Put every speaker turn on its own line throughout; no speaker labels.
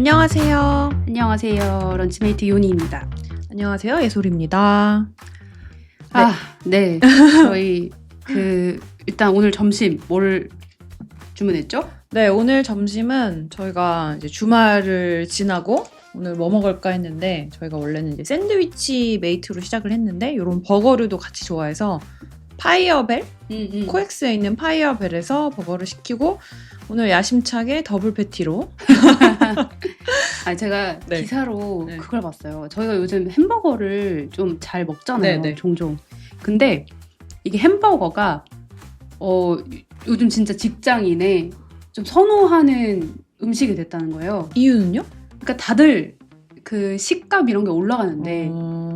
안녕하세요.
안녕하세요. 런치메이트 요니입니다.
안녕하세요. 예솔입니다.
네. 저희 일단 오늘 점심 뭘 주문했죠?
네, 오늘 점심은 저희가 이제 주말을 지나고 오늘 뭐 먹을까 했는데 저희가 원래는 이제 샌드위치 메이트로 시작을 했는데 이런 버거류도 같이 좋아해서 파이어벨? 코엑스에 있는 파이어벨에서 버거를 시키고 오늘 야심차게 더블 패티로
제가
네.
기사로
네.
그걸 봤어요. 저희가 요즘 햄버거를 좀 잘 먹잖아요.
네.
종종. 근데 이게 햄버거가 요즘 진짜 직장인에 좀 선호하는 음식이 됐다는 거예요.
이유는요?
그러니까 다들 그 식감 이런 게 올라가는데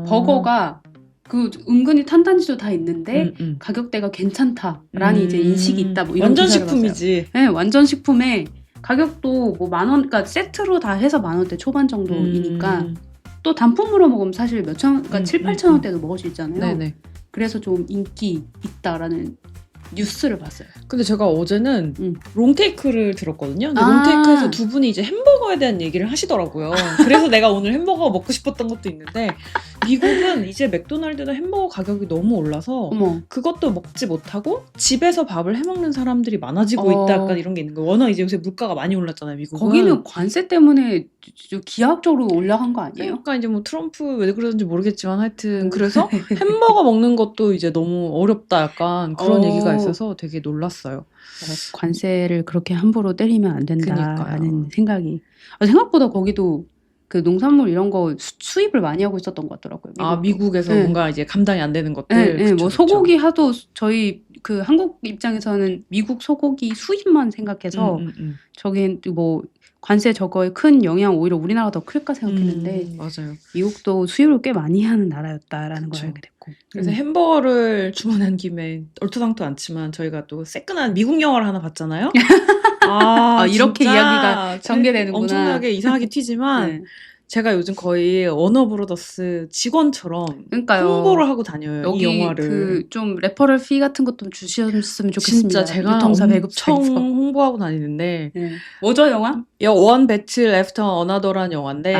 버거가 그 은근히 탄단지도 다 있는데 가격대가 괜찮다라는 이제 인식이 있다. 뭐 이런
완전
기사를
식품이지.
봤어요. 네, 완전 식품에 가격도 뭐 10,000원, 그러니까 세트로 다 해서 10,000원대 초반 정도이니까 또 단품으로 먹으면 사실 몇천, 그러니까 7,000~8,000원대도 먹을 수 있잖아요.
네네.
그래서 좀 인기 있다라는 뉴스를 봤어요.
근데 제가 어제는 롱테이크를 들었거든요. 근데
아.
롱테이크에서 두 분이 이제 햄버거에 대한 얘기를 하시더라고요. 그래서 내가 오늘 햄버거 먹고 싶었던 것도 있는데 미국은 이제 맥도날드나 햄버거 가격이 너무 올라서
어머.
그것도 먹지 못하고 집에서 밥을 해먹는 사람들이 많아지고 있다. 약간 이런 게 있는 거예요. 워낙 이제 요새 물가가 많이 올랐잖아요, 미국은.
거기는 관세 때문에 기하학적으로 올라간 거 아니에요?
그러니까 이제 뭐 트럼프 왜 그러는지 모르겠지만 하여튼 그래서 햄버거 먹는 것도 이제 너무 어렵다 약간 그런 얘기가 있어서 되게 놀랐어요.
관세를 그렇게 함부로 때리면 안 된다라는
그러니까요.
생각이. 생각보다 거기도 그 농산물 이런 거 수입을 많이 하고 있었던 것 같더라고요. 미국도.
미국에서
네.
뭔가 이제 감당이 안 되는 것들.
네, 뭐 소고기 하도 저희 그 한국 입장에서는 미국 소고기 수입만 생각해서 저긴 뭐 관세 저거에 큰 영향 오히려 우리나라가 더 클까 생각했는데
맞아요.
미국도 수입을 꽤 많이 하는 나라였다라는 걸 알게 됐고.
그래서 햄버거를 주문한 김에 얼토당토 않지만 저희가 또 새끈한 미국 영화를 하나 봤잖아요.
이렇게
진짜
이야기가 전개되는구나.
엄청나게 이상하게 튀지만
네.
제가 요즘 거의 워너브로더스 직원처럼
그러니까요.
홍보를 하고 다녀요. 이
여기
영화를.
그 좀 레퍼럴 피 같은 것도 주셨으면 좋겠습니다.
진짜 제가
유통사
엄청
배급처에서.
홍보하고 다니는데
네. 뭐죠 영화?
One Battle After Another라는 영화인데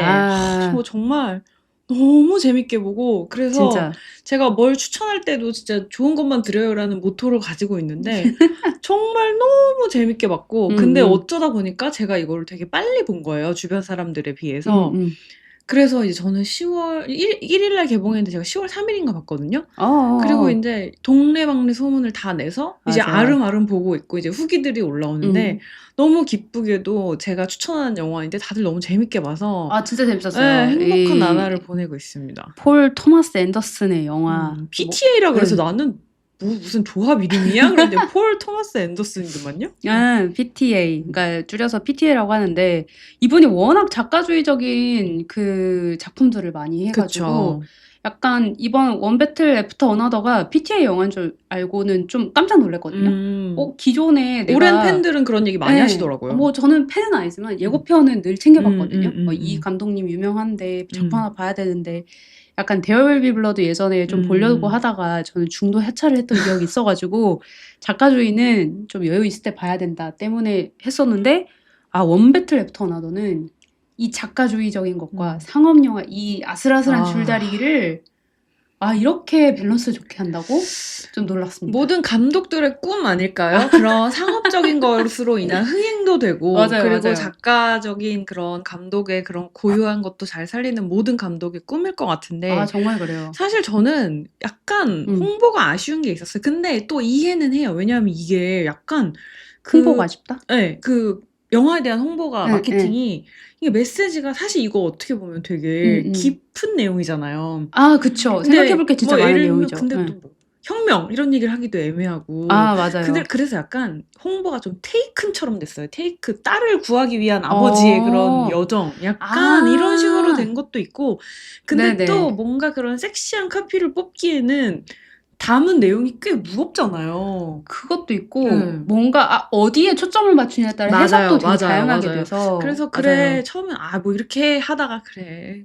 정말 너무 재밌게 보고 그래서
진짜.
제가 뭘 추천할 때도 진짜 좋은 것만 드려요라는 모토를 가지고 있는데 정말 너무 재밌게 봤고 근데 어쩌다 보니까 제가 이거를 되게 빨리 본 거예요. 주변 사람들에 비해서. 그래서 이제 저는 10월 1일 날 개봉했는데 제가 10월 3일인가 봤거든요. 그리고 이제 동네방네 소문을 다 내서 이제 아름아름 보고 있고 이제 후기들이 올라오는데 너무 기쁘게도 제가 추천하는 영화인데 다들 너무 재밌게 봐서
진짜 재밌었어요.
네, 행복한 나날을 보내고 있습니다.
폴 토마스 앤더슨의 영화.
PTA라 그래서 나는 무슨 조합 이름이야? 그런데 폴 토마스 앤더슨이더만요.
PTA. 그러니까 줄여서 PTA라고 하는데 이분이 워낙 작가주의적인 그 작품들을 많이 해가지고
그쵸.
약간 이번 원 배틀 애프터 어나더가 PTA 영화인 줄 알고는 좀 깜짝 놀랐거든요. 기존에
오랜 팬들은 그런 얘기 많이 하시더라고요.
뭐 저는 팬은 아니지만 예고편은 늘 챙겨봤거든요. 이 감독님 유명한데 작품 하나 봐야 되는데 약간 데어웰비 블러드 예전에 좀 보려고 하다가 저는 중도 해차를 했던 기억이 있어가지고 작가주의는 좀 여유 있을 때 봐야 된다 때문에 했었는데 원 배틀 애프터 어나더는 이 작가주의적인 것과 상업영화 이 아슬아슬한 줄다리기를 이렇게 밸런스 좋게 한다고? 좀 놀랐습니다.
모든 감독들의 꿈 아닐까요? 그런 상업적인 것으로 인한 흥행도 되고 그리고 작가적인 그런 감독의 그런 고유한 것도 잘 살리는 모든 감독의 꿈일 것 같은데
정말 그래요.
사실 저는 약간 홍보가 아쉬운 게 있었어요. 근데 또 이해는 해요. 왜냐하면 이게 약간
홍보가 아쉽다?
네, 그 영화에 대한 홍보가 마케팅이 이게 메시지가 사실 이거 어떻게 보면 되게 깊은 내용이잖아요.
그쵸. 생각해볼 게 진짜 많은 내용이죠.
근데 또 뭐 혁명 이런 얘기를 하기도 애매하고.
맞아요.
그래서 약간 홍보가 좀 테이큰처럼 됐어요. 테이크 딸을 구하기 위한 아버지의 그런 여정 약간 이런 식으로 된 것도 있고 근데 또 뭔가 그런 섹시한 카피를 뽑기에는 담은 내용이 꽤 무겁잖아요.
그것도 있고 뭔가 어디에 초점을 맞추냐에 따라 해석도 되게 다양하게 돼서
그래서 처음엔 뭐 이렇게 하다가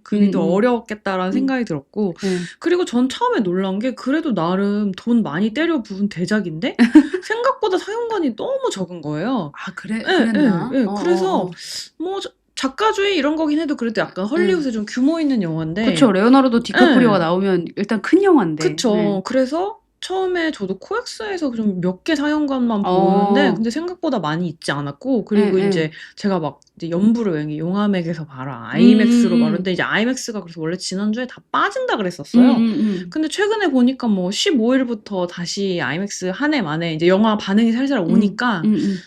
괜히도 어려웠겠다라는 생각이 들었고 그리고 전 처음에 놀란 게 그래도 나름 돈 많이 때려 부은 대작인데 생각보다 사용관이 너무 적은 거예요.
그랬나?
그래서 뭐 작가주의 이런 거긴 해도 그래도 약간 헐리우드에 좀 규모 있는 영화인데.
그쵸. 레오나르도 디카프리오가
네.
나오면 일단 큰 영화인데.
그쵸.
네.
그래서 처음에 저도 코엑스에서 좀 몇 개 상영관만 보는데 근데 생각보다 많이 있지 않았고 그리고 이제 제가 막 이제 연부를 왜 용화맥에서 봐라 아이맥스로 말했는데 이제 아이맥스가 그래서 원래 지난주에 다 빠진다 그랬었어요. 근데 최근에 보니까 뭐 15일부터 다시 아이맥스 한 해 만에 이제 영화 반응이 살살 오니까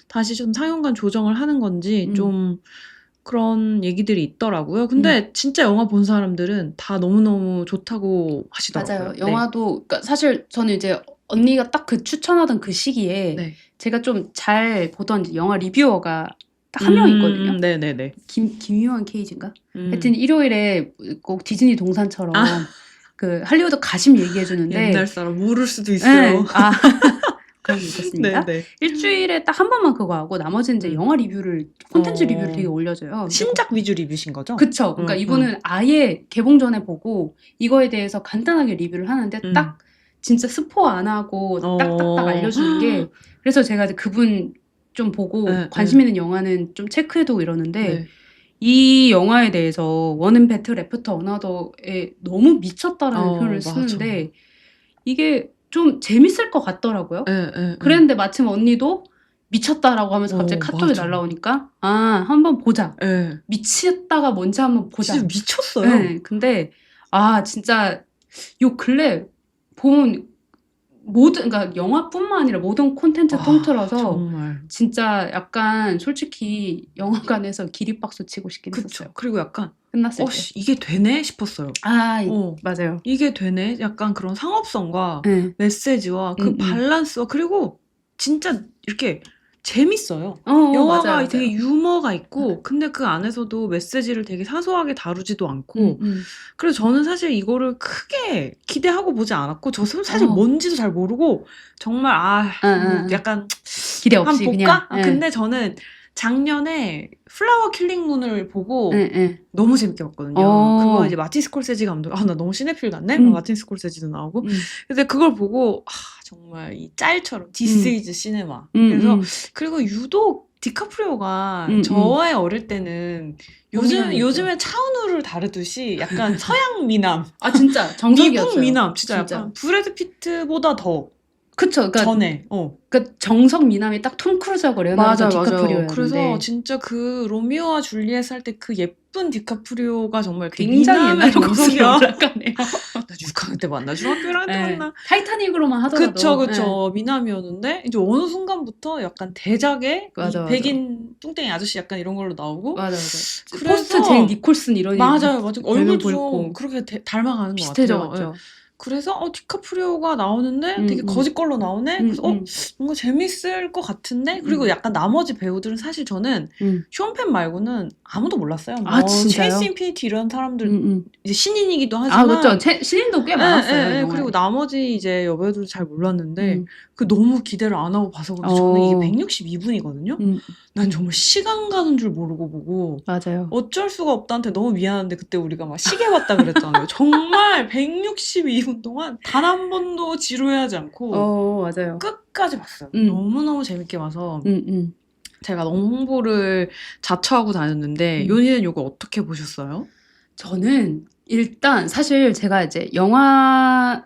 다시 좀 상영관 조정을 하는 건지 좀 그런 얘기들이 있더라고요. 근데 진짜 영화 본 사람들은 다 너무너무 좋다고 하시더라고요.
맞아요. 영화도 그러니까 사실 저는 이제 언니가 딱 그 추천하던 그 시기에
네.
제가 좀 잘 보던 이제 영화 리뷰어가 딱 한 명 있거든요.
네네네.
김유한 케이지인가? 하여튼 일요일에 꼭 디즈니 동산처럼 그 할리우드 가심 얘기해 주는데
옛날 사람 모를 수도 있어요.
네. 그런 게 있었습니다.
네네.
일주일에 딱 한 번만 그거 하고 나머지는 이제 영화 리뷰를 콘텐츠 리뷰를 되게 올려줘요.
신작 위주 리뷰신 거죠?
그쵸. 그러니까 이분은 아예 개봉 전에 보고 이거에 대해서 간단하게 리뷰를 하는데 딱 진짜 스포 안 하고 딱딱딱 알려주는 게 그래서 제가 이제 그분 좀 보고 관심 있는 영화는 좀 체크해두고 이러는데 이 영화에 대해서 원은 배틀 애프터 어나더에 너무 미쳤다라는 표현을 쓰는데 이게 좀 재밌을 것 같더라고요. 그랬는데 마침 언니도 미쳤다라고 하면서 갑자기 카톡이 날라오니까 한번 보자. 미쳤다가 뭔지 한번 보자.
진짜 미쳤어요.
네, 근데 진짜 요 근래 본 모든 그러니까 영화뿐만 아니라 모든 콘텐츠 통틀어서
정말. 진짜
약간 솔직히 영화관에서 기립박수 치고 싶긴 했었어요.
그리고 약간
끝났을 때.
이게 되네 싶었어요.
맞아요.
이게 되네. 약간 그런 상업성과 메시지와 그 밸런스와 그리고 진짜 이렇게 재밌어요. 영화가
맞아요.
되게 유머가 있고 근데 그 안에서도 메시지를 되게 사소하게 다루지도 않고 그래서 저는 사실 이거를 크게 기대하고 보지 않았고 저 사실 뭔지도 잘 모르고 정말 약간
기대 없이
한번 볼까?
그냥.
근데 저는 작년에 플라워 킬링 문을 보고 너무 재밌게 봤거든요. 그거 이제 마틴 스콜세지 감독. 나 너무 시네필 같네? 마틴 스콜세지도 나오고. 근데 그걸 보고 정말 이 짤처럼 This is cinema. 그래서 그리고 유독 디카프리오가 저의 어릴 때는 요즘에 차은우를 다루듯이 약간 서양 미남.
진짜 정석이었어요.
미국 미남. 진짜 약간 브래드 피트보다 더.
그쵸. 그러니까
전에.
그러니까 정석 미남이 딱 톰 크루즈하고 레오나르도 디카프리오였는데.
그래서 진짜 그 로미오와 줄리엣 할 때 그 예쁜 디카프리오가 정말
굉장히 옛날
정석이야.
올라가네요.
나 6학년 때 만나, 중학교 1학년 때 만나.
타이타닉으로만 하더라도.
그쵸. 미남이었는데 이제 어느 순간부터 약간 대작에 이 백인 뚱땡이 아저씨 약간 이런 걸로 나오고.
맞아. 포스트 잭 니콜슨 이런
맞아요. 얼굴도 좀 그렇게 닮아가는 것 같아요.
비슷해져갔죠.
그래서 디카프리오가 나오는데 되게 거짓걸로 나오네? 그래서 뭔가 재밌을 것 같은데? 그리고 약간 나머지 배우들은 사실 저는 쇼펜 말고는 아무도 몰랐어요.
진짜요?
체이스 인피니티 이런 사람들 이제 신인이기도 하지만
그렇죠. 신인도 꽤 많았어요.
그리고 나머지 이제 여배우들도 잘 몰랐는데 너무 기대를 안 하고 봐서 그런지 저는 이게 162분이거든요. 난 정말 시간 가는 줄 모르고 보고
맞아요.
어쩔 수가 없다한테 너무 미안한데 그때 우리가 막 시계 봤다 그랬잖아요. 정말 162분 동안 단 한 번도 지루해하지 않고
맞아요.
끝까지 봤어요. 너무너무 재밌게 봐서 제가 너무 홍보를 자처하고 다녔는데 요니는 이거 어떻게 보셨어요?
저는 일단 사실 제가 이제 영화에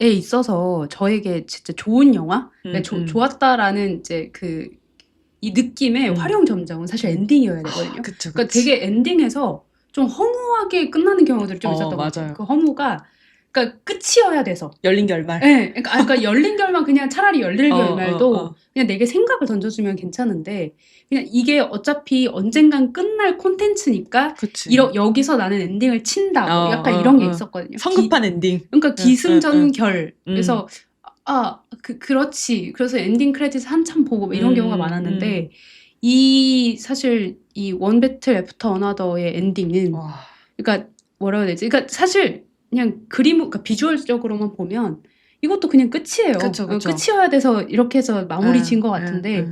있어서 저에게 진짜 좋은 영화, 좋았다라는 이제 이 느낌의 활용 점정은 사실 엔딩이어야 되거든요.
그쵸.
그러니까 되게 엔딩에서 좀 허무하게 끝나는 경우들이 좀 있었던 것 같아요. 그 허무가 그러니까 끝이어야 돼서
열린 결말.
네, 그러니까 열린 결말 그냥 차라리 열릴 결말도 그냥 내게 생각을 던져주면 괜찮은데 그냥 이게 어차피 언젠간 끝날 콘텐츠니까 여기서 나는 엔딩을 친다. 약간 이런 게 있었거든요.
성급한 엔딩.
그러니까 기승전결. 그래서 그렇지. 그래서 엔딩 크레딧 한참 보고 이런 경우가 많았는데 사실 이 원 배틀 애프터 어나더의 엔딩은 그러니까 뭐라고 해야 되지? 그러니까 사실 그냥 그러니까 비주얼적으로만 보면 이것도 그냥 끝이에요.
그쵸.
끝이어야 돼서 이렇게 해서 마무리 지은 것 같은데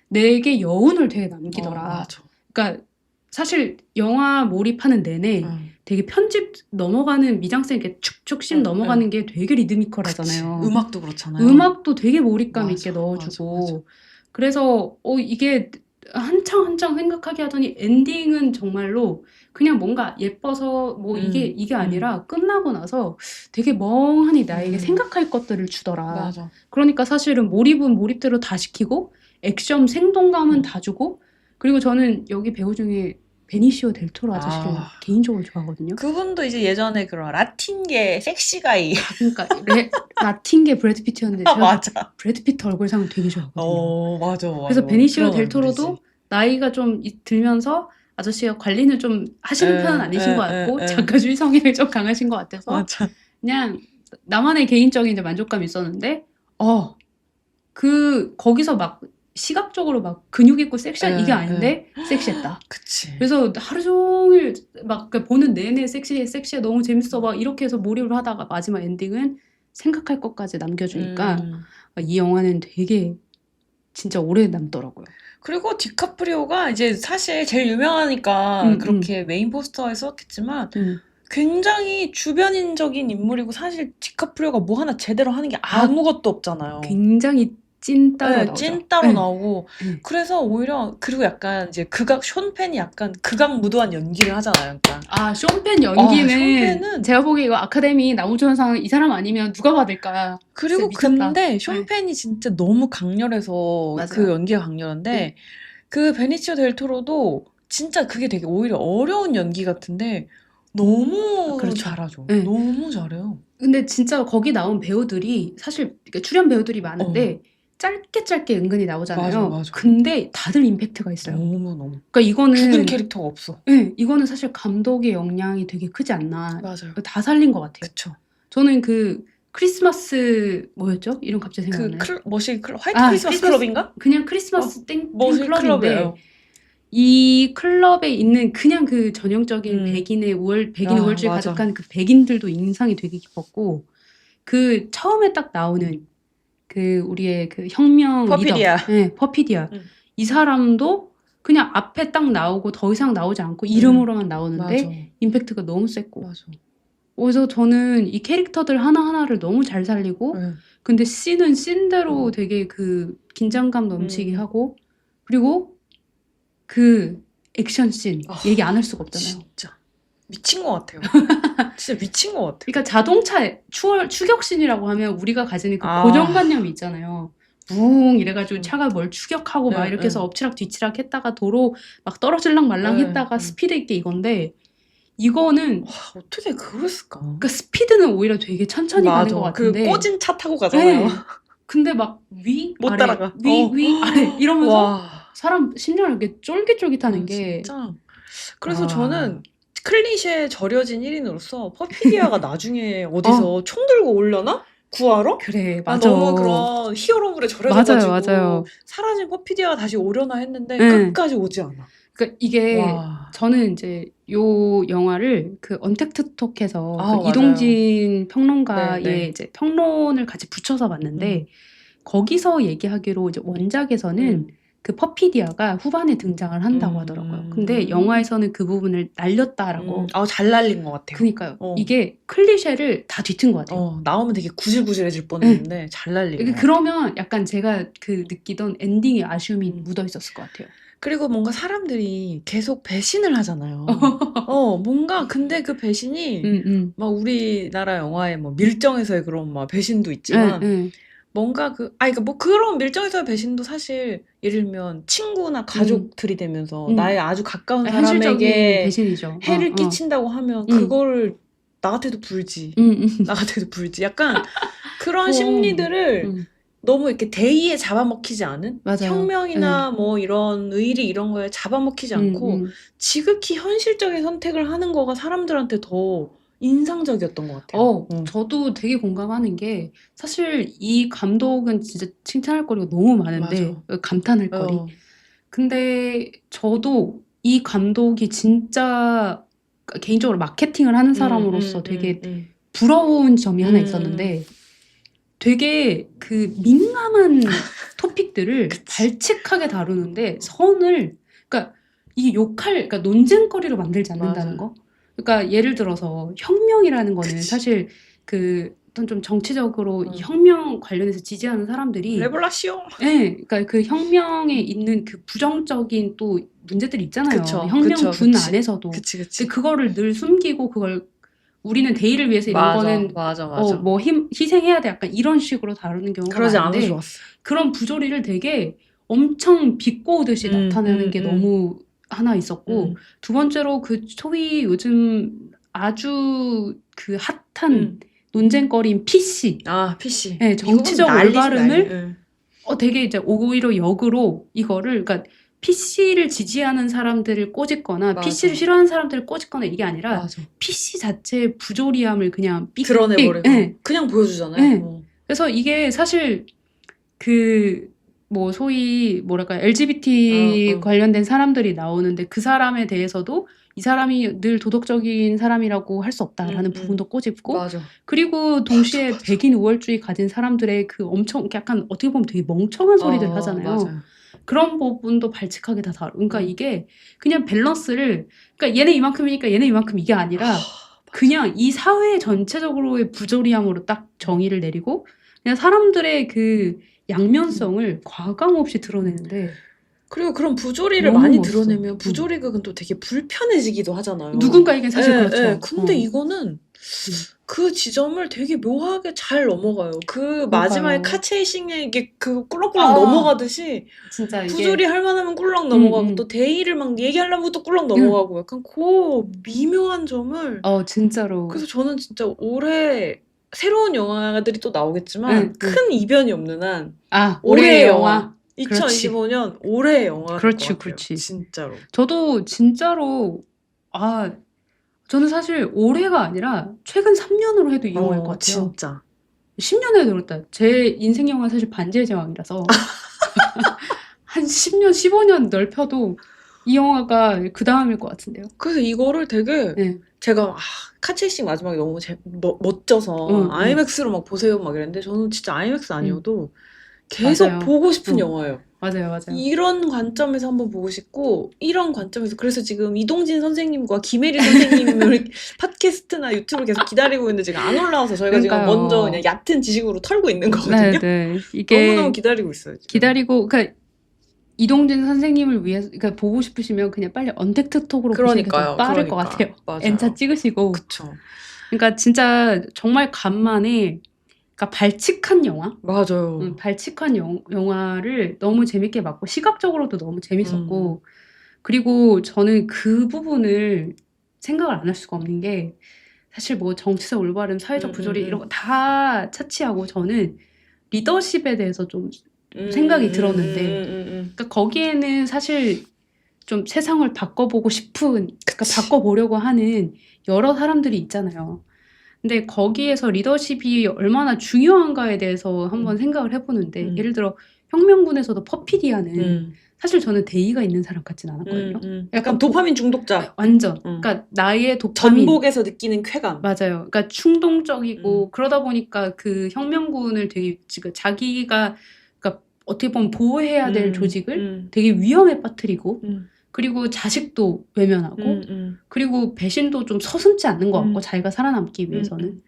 내게 여운을 되게 남기더라. 그러니까 사실 영화 몰입하는 내내 되게 편집 넘어가는 미장센 이렇게 축축씩 넘어가는 게 되게 리드미컬하잖아요.
음악도 그렇잖아요.
음악도 되게 몰입감 있게 넣어주고. 그래서 이게 한창 생각하게 하더니 엔딩은 정말로 그냥 뭔가 예뻐서 뭐 이게 아니라 끝나고 나서 되게 멍하니 나에게 생각할 것들을 주더라.
맞아.
그러니까 사실은 몰입은 몰입대로 다 시키고 액션 생동감은 다 주고 그리고 저는 여기 배우 중에 베니시오 델 토로 아저씨를 개인적으로 좋아하거든요.
그분도 이제 예전에 그런 라틴계 섹시가이.
그러니까 라틴계 브래드 피트였는데 제가
맞아.
브래드 피트 얼굴상을 되게 좋아하거든요.
맞아.
그래서 베니시오 델 토로도 나이가 좀 들면서 아저씨가 관리는 좀 하시는 편은 아니신 것 같고 작가주의 성향이 좀 강하신 것 같아서
맞아.
그냥 나만의 개인적인 이제 만족감이 있었는데 거기서 막 시각적으로 막 근육 있고 섹시한 이게 아닌데 섹시했다.
그치.
그래서 하루 종일 막 보는 내내 섹시해 너무 재밌어 막 이렇게 해서 몰입을 하다가 마지막 엔딩은 생각할 것까지 남겨주니까 이 영화는 되게 진짜 오래 남더라고요.
그리고 디카프리오가 이제 사실 제일 유명하니까 그렇게 메인 포스터에 썼겠지만 굉장히 주변인적인 인물이고 사실 디카프리오가 뭐 하나 제대로 하는 게 아무것도 없잖아요.
굉장히 찐따로 나오죠.
찐따로 나오고 그래서 오히려 그리고 약간 이제 숀 펜이 약간 극악무도한 연기를 하잖아요. 약간.
숀 펜 연기는 제가 보기에 이거 아카데미 나무주연상 이 사람 아니면 누가 받을까.
그리고 근데 숀 펜이 진짜 너무 강렬해서
맞아요.
그 연기가 강렬한데 그 베니시오 델 토로도 진짜 그게 되게 오히려 어려운 연기 같은데 너무 잘하죠. 너무 잘해요.
근데 진짜 거기 나온 배우들이 사실 출연 배우들이 많은데 짧게 은근히 나오잖아요.
맞아.
근데 다들 임팩트가 있어요.
너무.
그러니까 이거는
죽은 캐릭터가 없어.
네, 이거는 사실 감독의 역량이 되게 크지 않나.
맞아요.
다 살린 것 같아요.
그쵸.
저는 그 크리스마스 뭐였죠? 이름 갑자기 생각 안 나요.
머시 클럽, 화이트 크리스마스 클럽인가?
그냥 크리스마스 땡
머시
클럽인데 이 클럽에 있는 그냥 그 전형적인 백인의 우월주의 가득한 그 백인들도 인상이 되게 깊었고 그 처음에 딱 나오는 그 우리의 그 혁명
퍼피디아.
리더, 네, 퍼피디아. 이 사람도 그냥 앞에 딱 나오고 더 이상 나오지 않고 이름으로만 나오는데
맞아.
임팩트가 너무 셌고.
맞아.
그래서 저는 이 캐릭터들 하나하나를 너무 잘 살리고 근데 씬은 씬대로 되게 그 긴장감 넘치게 하고 그리고 그 액션 씬 얘기 안 할 수가 없잖아요.
진짜 미친 것 같아요. 진짜 미친 것 같아요.
그러니까 자동차 추격신이라고 하면 우리가 가지는 그 고정관념이 있잖아요. 붕 이래가지고 차가 뭘 추격하고 막 이렇게 해서 엎치락 뒤치락 했다가 도로 막 떨어질랑 말랑 했다가 스피드 있게 이건데 이거는
어떻게 그랬을까?
그러니까 스피드는 오히려 되게 천천히 가는 것 같은데
그 꽂은 차 타고 가잖아요.
근데 막 못
따라가.
위 아래 이러면서 사람 심장을 이렇게 쫄깃쫄깃하는 게
진짜. 그래서 저는 클리셰 절여진 1인으로서 퍼피디아가 나중에 어디서 총 들고 오려나? 구하러?
그래 맞아.
너무 그런 히어로물에 절여져가지고
맞아요.
사라진 퍼피디아가 다시 오려나 했는데 끝까지 오지 않아.
그러니까 이게 저는 이제 요 영화를 그 언택트 톡에서 그 이동진 평론가의 이제 평론을 같이 붙여서 봤는데 거기서 얘기하기로 이제 원작에서는 그 퍼피디아가 후반에 등장을 한다고 하더라고요. 근데 영화에서는 그 부분을 날렸다라고.
잘 날린 것 같아요.
그러니까요. 이게 클리셰를 다 뒤튼 것 같아요.
나오면 되게 구질구질해질 뻔했는데 잘 날린 것 같아요.
그러면 약간 제가 그 느끼던 엔딩에 아쉬움이 묻어 있었을 것 같아요.
그리고 뭔가 사람들이 계속 배신을 하잖아요. 뭔가 근데 그 배신이 막 우리나라 영화의 뭐 밀정에서의 그런 막 배신도 있지만 뭔가 그러니까 뭐 그런 밀정에서의 배신도 사실 예를 들면 친구나 가족들이 되면서 나의 아주 가까운 사람에게
배신이죠.
해를 끼친다고 하면 그거를 나 같아도 불지. 나 같아도 불지. 약간 그런 심리들을 너무 이렇게 대의에 잡아먹히지 않은 혁명이나 뭐 이런 의리 이런 거에 잡아먹히지 않고 지극히 현실적인 선택을 하는 거가 사람들한테 더 인상적이었던 것 같아요.
저도 되게 공감하는 게 사실 이 감독은 진짜 칭찬할 거리가 너무 많은데 감탄할 거리. 근데 저도 이 감독이 진짜 개인적으로 마케팅을 하는 사람으로서 되게 부러운 점이 하나 있었는데 되게 그 민감한 토픽들을 발칙하게 다루는데 선을 그러니까 이게 그러니까 논쟁거리로 만들지 않는다는 거. 그러니까 예를 들어서 혁명이라는 거는 사실 그 어떤 좀 정치적으로 이
음.
혁명 관련해서 지지하는 사람들이
레볼라시오.
예. 그러니까 그 혁명에 있는 그 부정적인 또 문제들이 있잖아요.
그쵸,
혁명군
그쵸, 그치.
안에서도.
그치,
근데
그치.
그거를 늘 숨기고 그걸 우리는 대의를 위해서 이런
맞아,
거는
맞아, 맞아.
뭐 희생해야 돼. 약간 이런 식으로 다루는 경우가
그러지 않아서
많은데
좋았어.
그런 부조리를 되게 엄청 비꼬듯이 나타내는 게 너무 하나 있었고 두 번째로 그 소위 요즘 아주 그 핫한 논쟁거리인 PC.
아, PC.
예, 정치적 올바름을
난리.
되게 이제 오히려 역으로 이거를 그러니까 PC를 지지하는 사람들을 꼬집거나
맞아.
PC를 싫어하는 사람들을 꼬집거나 이게 아니라
맞아.
PC 자체의 부조리함을 그냥 삑삑
드러내버리고
예.
그냥 보여주잖아요.
예. 그래서 이게 사실 그 뭐 소위 뭐랄까 LGBT 관련된 사람들이 나오는데 그 사람에 대해서도 이 사람이 늘 도덕적인 사람이라고 할 수 없다라는 부분도 꼬집고
맞아.
그리고 동시에
맞아.
백인 우월주의 가진 사람들의 그 엄청 약간 어떻게 보면 되게 멍청한 소리들 하잖아요.
맞아요.
그런 부분도 발칙하게 다 다루. 그러니까 이게 그냥 밸런스를 그러니까 얘네 이만큼이니까 얘네 이만큼 이게 아니라 그냥 이 사회 전체적으로의 부조리함으로 딱 정의를 내리고 그냥 사람들의 그 양면성을 과감 없이 드러내는데
그리고 그런 부조리를
너무
많이
멋있어.
드러내면 부조리극은 또 되게 불편해지기도 하잖아요.
누군가에겐 사실
예,
그렇죠.
예. 근데 이거는 그 지점을 되게 묘하게 잘 넘어가요. 그 마지막에 카체이싱에 이게 그 꿀렁꿀렁 넘어가듯이
진짜 이게
부조리 할 만하면 꿀렁 넘어가고 또 대의를 막 얘기하려면 또 꿀렁 넘어가고 약간 그 미묘한 점을
진짜로
그래서 저는 진짜 올해 새로운 영화들이 또 나오겠지만 큰 이변이 없는 한
올해의 영화
2025년 올해의 영화가 될 것
그렇지,
같아요.
그렇지.
진짜로.
저도 진짜로 저는 사실 올해가 아니라 최근 3년으로 해도 이 영화일 것 같아요.
진짜.
10년 해도 그렇다. 제 인생 영화는 사실 반지의 제왕이라서 한 10년, 15년 넓혀도 이 영화가 그 다음일 것 같은데요.
그래서 이거를 되게 제가 카체이싱 마지막에 너무 멋져서 아이맥스로 막 보세요 막 이랬는데 저는 진짜 아이맥스 아니어도 계속
맞아요.
보고 싶은 영화예요.
맞아요.
이런 관점에서 한번 보고 싶고 이런 관점에서 그래서 지금 이동진 선생님과 김혜리 선생님을 팟캐스트나 유튜브를 계속 기다리고 있는데 지금 안 올라와서 저희가 지금 먼저 그냥 얕은 지식으로 털고 있는 거거든요.
이게
너무너무 기다리고 있어요. 지금.
그러니까 이동진 선생님을 위해서 그러니까 보고 싶으시면 그냥 빨리 언택트 톡으로 보시는 게 더 빠를 것 같아요. N차 찍으시고.
그쵸.
그러니까 진짜 정말 간만에 그러니까 발칙한 영화?
맞아요.
발칙한 영화를 너무 재밌게 봤고 시각적으로도 너무 재밌었고 그리고 저는 그 부분을 생각을 안 할 수가 없는 게 사실 뭐 정치적 올바름, 사회적 부조리 이런 거 다 차치하고 저는 리더십에 대해서 좀 생각이 들었는데 그러니까 거기에는 사실 좀 세상을 바꿔보고 싶은 그러니까 바꿔보려고 하는 여러 사람들이 있잖아요. 근데 거기에서 리더십이 얼마나 중요한가에 대해서 한번 생각을 해보는데 예를 들어 혁명군에서도 퍼피디아는 사실 저는 대의가 있는 사람 같진 않았거든요.
약간 도파민 중독자.
완전. 그러니까 나의 도파민.
전복에서 느끼는 쾌감.
맞아요. 그러니까 충동적이고 그러다 보니까 그 혁명군을 되게 지금 자기가 그러니까 어떻게 보면 보호해야 될 조직을 되게 위험에 빠뜨리고 그리고 자식도 외면하고 그리고 배신도 좀 서슴지 않는 것 같고 자기가 살아남기 위해서는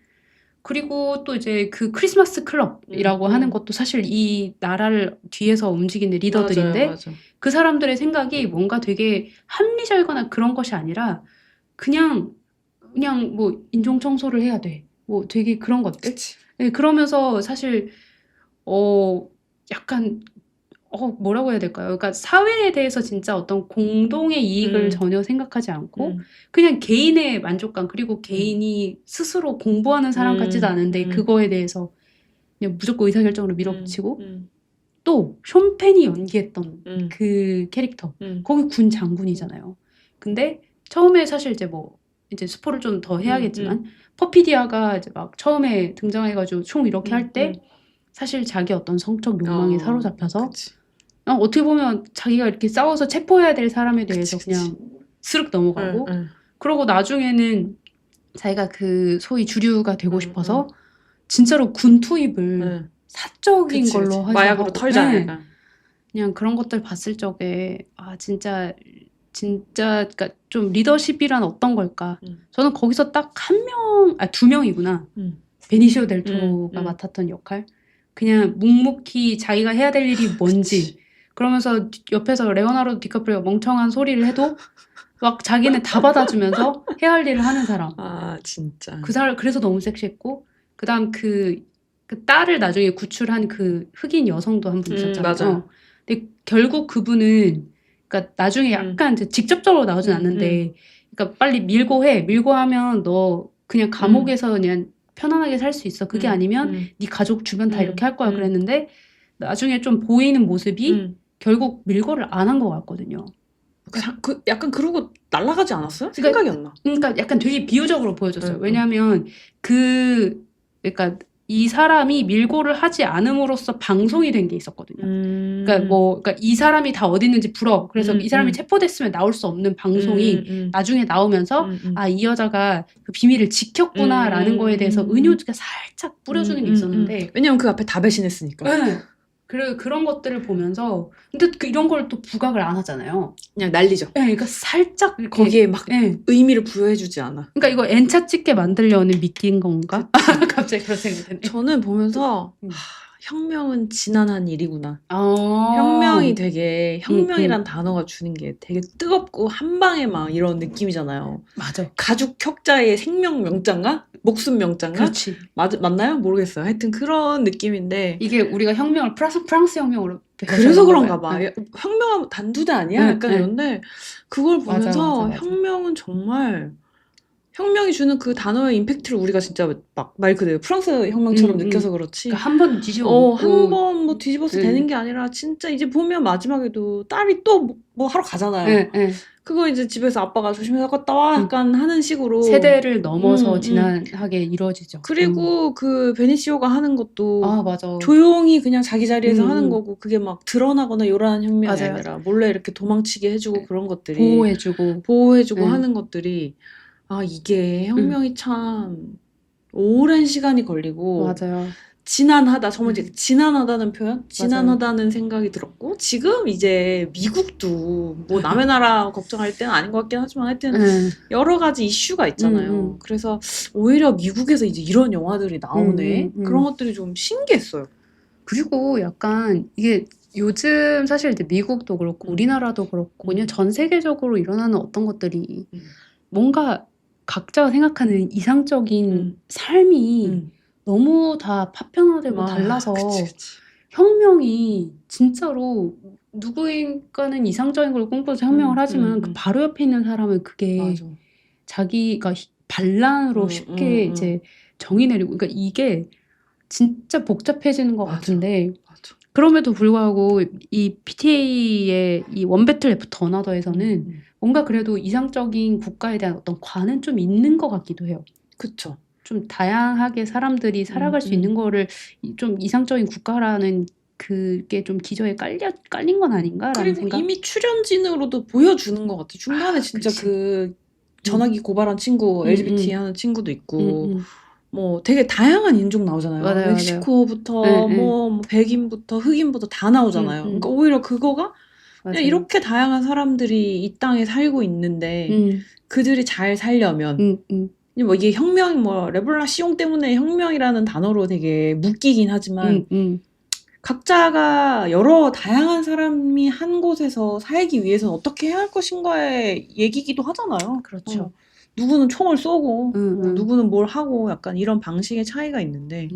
그리고 또 이제 그 크리스마스 클럽이라고 하는 것도 사실 이 나라를 뒤에서 움직이는 리더들인데
맞아.
그 사람들의 생각이 뭔가 되게 합리적이거나 그런 것이 아니라 그냥 뭐 인종 청소를 해야 돼. 뭐 되게 그런 것들. 네, 그러면서 사실 약간 뭐라고 해야 될까요? 그러니까 사회에 대해서 진짜 어떤 공동의 이익을 전혀 생각하지 않고 그냥 개인의 만족감 그리고 개인이 스스로 공부하는 사람 같지도 않은데 그거에 대해서 그냥 무조건 의사결정으로 밀어붙이고 또 쇼펜이 연기했던 그 캐릭터 거기 군 장군이잖아요. 근데 처음에 사실 이제 스포를 좀 더 해야겠지만 퍼피디아가 이제 막 처음에 등장해가지고 총 이렇게 할 때 사실 자기 어떤 성적 욕망에 사로잡혀서 어떻게 보면 자기가 이렇게 싸워서 체포해야 될 사람에 대해서 그냥 스륵 넘어가고 그러고 나중에는 자기가 그 소위 주류가 되고 싶어서 진짜로 군 투입을 사적인 걸로 하셔서
마약으로 털잖아요.
그냥 그런 것들 봤을 적에 진짜 그러니까 좀 리더십이란 어떤 걸까? 저는 거기서 딱 두 명이구나. 베니시오 델 토로가
음.
맡았던 역할. 그냥 묵묵히 자기가 해야 될 일이 뭔지
그치.
그러면서 옆에서 레오나르도 디카프리오가 멍청한 소리를 해도 막 자기는 다 받아주면서 해야 할 일을 하는 사람.
아, 진짜.
그 사람 그래서 너무 섹시했고 그다음 그 딸을 나중에 구출한 그 흑인 여성도 한 분 있었잖아요.
맞아요.
근데 결국 그분은 그러니까 나중에 약간 이제 직접적으로 나오진 않는데 그러니까 빨리 밀고 하면 너 그냥 감옥에서 그냥 편안하게 살 수 있어. 그게 아니면 네 가족 주변 다 이렇게 할 거야. 그랬는데 나중에 좀 보이는 모습이 결국 밀고를 안 한 것 같거든요.
약간 그러고 날아가지 않았어요?
그러니까-
생각이 안 나.
그러니까 약간 되게 비유적으로 보여줬어요. 왜냐하면 그러니까 이 사람이 밀고를 하지 않음으로써 방송이 된 게 있었거든요. 그러니까 이 사람이 다 어디 있는지 불어. 그래서 이 사람이 체포됐으면 나올 수 없는 방송이 나중에 나오면서 아, 이 여자가 그 비밀을 지켰구나라는 거에 대해서 은유가 살짝 뿌려주는 게 있었는데
왜냐면 그 앞에 다 배신했으니까.
네. 그런 것들을 보면서 근데 이런 걸 또 부각을 안 하잖아요.
그냥 난리죠.
네, 그러니까 살짝 이렇게,
거기에 막
네.
의미를 부여해주지 않아.
그러니까 이거 N차 찍게 만들려는 미끼인 건가? 갑자기 그런 생각이 드네.
저는 보면서 혁명은 지난한 일이구나.
아.
혁명이 되게 혁명이란 단어가 주는 게 되게 뜨겁고 한 방에 막 이런 느낌이잖아요.
맞아.
가죽 혁자의 생명 명장가? 목숨 명장가?
그렇지.
맞나요? 모르겠어요. 하여튼 그런 느낌인데
이게 우리가 혁명을 프랑스 혁명으로
그래서 그런가 봐. 혁명은 단두대 아니야? 약간
네.
이런데 그걸 보면서
맞아.
혁명은 정말 혁명이 주는 그 단어의 임팩트를 우리가 진짜 막 말 그대로 프랑스 혁명처럼 느껴서 그렇지.
그러니까 한 번 뒤집어
한 번 뭐 뒤집어서 되는 게 아니라 진짜 이제 보면 마지막에도 딸이 또 뭐 하러 가잖아요.
네.
그거 이제 집에서 아빠가 조심해서 갔다 와 약간 하는 식으로
세대를 넘어서 지난하게 이루어지죠.
그리고 그 베니시오가 하는 것도
아, 맞아.
조용히 그냥 자기 자리에서 하는 거고 그게 막 드러나거나 요란한 혁명이
맞아요.
아니라 몰래 이렇게 도망치게 해주고 그런 것들이
보호해주고
하는 것들이 아 이게 혁명이 참 오랜 시간이 걸리고
맞아요.
지난하다 정말 지난하다는 표현 지난하다는 생각이 들었고 지금 이제 미국도 뭐 남의 나라 걱정할 때는 아닌 것 같긴 하지만 하여튼 여러 가지 이슈가 있잖아요. 그래서 오히려 미국에서 이제 이런 영화들이 나오네. 그런 것들이 좀 신기했어요.
그리고 약간 이게 요즘 사실 이제 미국도 그렇고 우리나라도 그렇고 그냥 전 세계적으로 일어나는 어떤 것들이 뭔가 각자가 생각하는 이상적인 삶이 너무 다 파편화되고 달라서
그치.
혁명이 진짜로 누구인가는 이상적인 걸 꿈꿔서 혁명을 하지만 그 바로 옆에 있는 사람은 그게
맞아.
자기가 반란으로 쉽게 이제 정의 내리고 그러니까 이게 진짜 복잡해지는 것 같은데
맞아.
그럼에도 불구하고 이 PTA의 이 원배틀 애프터 어나더에서는 뭔가 그래도 이상적인 국가에 대한 어떤 관은 좀 있는 것 같기도 해요.
그쵸.
좀 다양하게 사람들이 살아갈 수 있는 거를 좀 이상적인 국가라는 그게 좀 기저에 깔린 건 아닌가라는
그리고
생각.
이미 출연진으로도 보여주는 것 같아. 중간에 진짜
그치.
그 전화기 고발한 친구, LGBT 하는 친구도 있고 뭐 되게 다양한 인종 나오잖아요.
맞아요.
멕시코부터 뭐 백인부터 흑인부터 다 나오잖아요. 그러니까 오히려 그거가 그냥 이렇게 다양한 사람들이 이 땅에 살고 있는데 그들이 잘 살려면 뭐 이게 혁명 뭐 레볼라시옹 때문에 혁명이라는 단어로 되게 묶이긴 하지만 각자가 여러 다양한 사람이 한 곳에서 살기 위해서는 어떻게 해야 할 것인가의 얘기기도 하잖아요.
그렇죠.
누구는 총을 쏘고 누구는 뭘 하고 약간 이런 방식의 차이가 있는데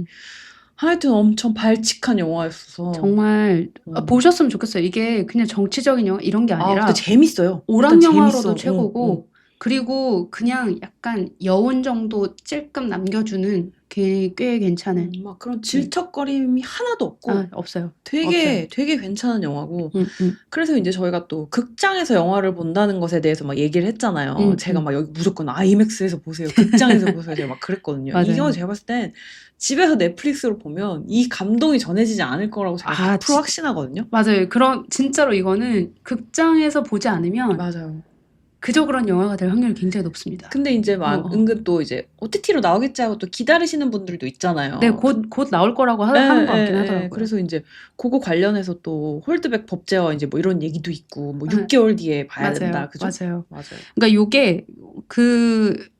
하여튼 엄청 발칙한 영화였어서
정말 보셨으면 좋겠어요. 이게 그냥 정치적인 영화 이런 게 아니라
근데 재밌어요.
오락 영화로도 최고고 그리고 그냥 약간 여운 정도 찔끔 남겨주는 꽤 괜찮은
막 그런 질척거림이 하나도 없고
없어요.
되게 괜찮은 영화고 그래서 이제 저희가 또 극장에서 영화를 본다는 것에 대해서 막 얘기를 했잖아요. 제가 막 여기 무조건 아이맥스에서 보세요. 극장에서 보세요. 제가 막 그랬거든요. 이 영화 제가 봤을 땐 집에서 넷플릭스로 보면 이 감동이 전해지지 않을 거라고 제가 100% 확신하거든요.
맞아요. 그럼 진짜로 이거는 극장에서 보지 않으면
맞아요.
그저 그런 영화가 될 확률이 굉장히 높습니다.
근데 이제 막 은근 또 이제 OTT로 나오겠지 하고 또 기다리시는 분들도 있잖아요.
네, 곧 나올 거라고 하는 것 같긴 하더라고요.
그래서 이제 그거 관련해서 또 홀드백 법제화 이제 뭐 이런 얘기도 있고 뭐 6개월 뒤에 봐야 된다. 그죠?
맞아요. 그러니까 요게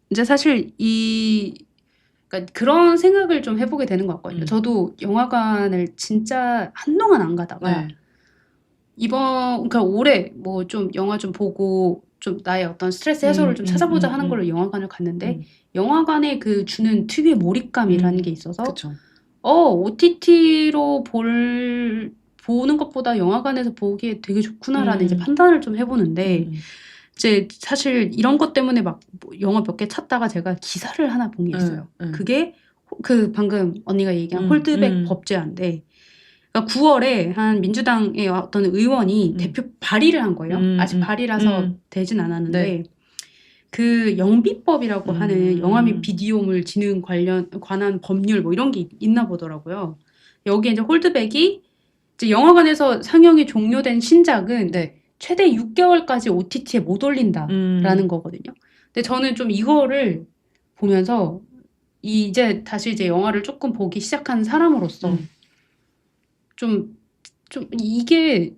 이제 사실 그러니까 그러니까 그런 생각을 좀 해보게 되는 것 같거든요. 저도 영화관을 진짜 한동안 안 가다가
네.
그러니까 올해 뭐 좀 영화 좀 보고 좀 나의 어떤 스트레스 해소를 좀 찾아보자 하는 걸로 영화관을 갔는데 영화관에 그 주는 특유의 몰입감이라는 게 있어서
그쵸.
OTT로 보는 것보다 영화관에서 보기에 되게 좋구나라는 이제 판단을 좀 해보는데 이제 사실 이런 것 때문에 막 영화 몇 개 찾다가 제가 기사를 하나 본 게 있어요. 그게 그 방금 언니가 얘기한 홀드백 법제화인데 그러니까 9월에 한 민주당의 어떤 의원이 대표 발의를 한 거예요. 아직 발의라서 되진 않았는데
네.
그 영비법이라고 하는 영화 및 비디오물 진흥 관한 법률 뭐 이런 게 있나 보더라고요. 여기에 이제 홀드백이 이제 영화관에서 상영이 종료된 신작은
네.
최대 6개월까지 OTT에 못 올린다라는 거거든요. 근데 저는 좀 이거를 보면서 이제 다시 이제 영화를 조금 보기 시작한 사람으로서 좀 이게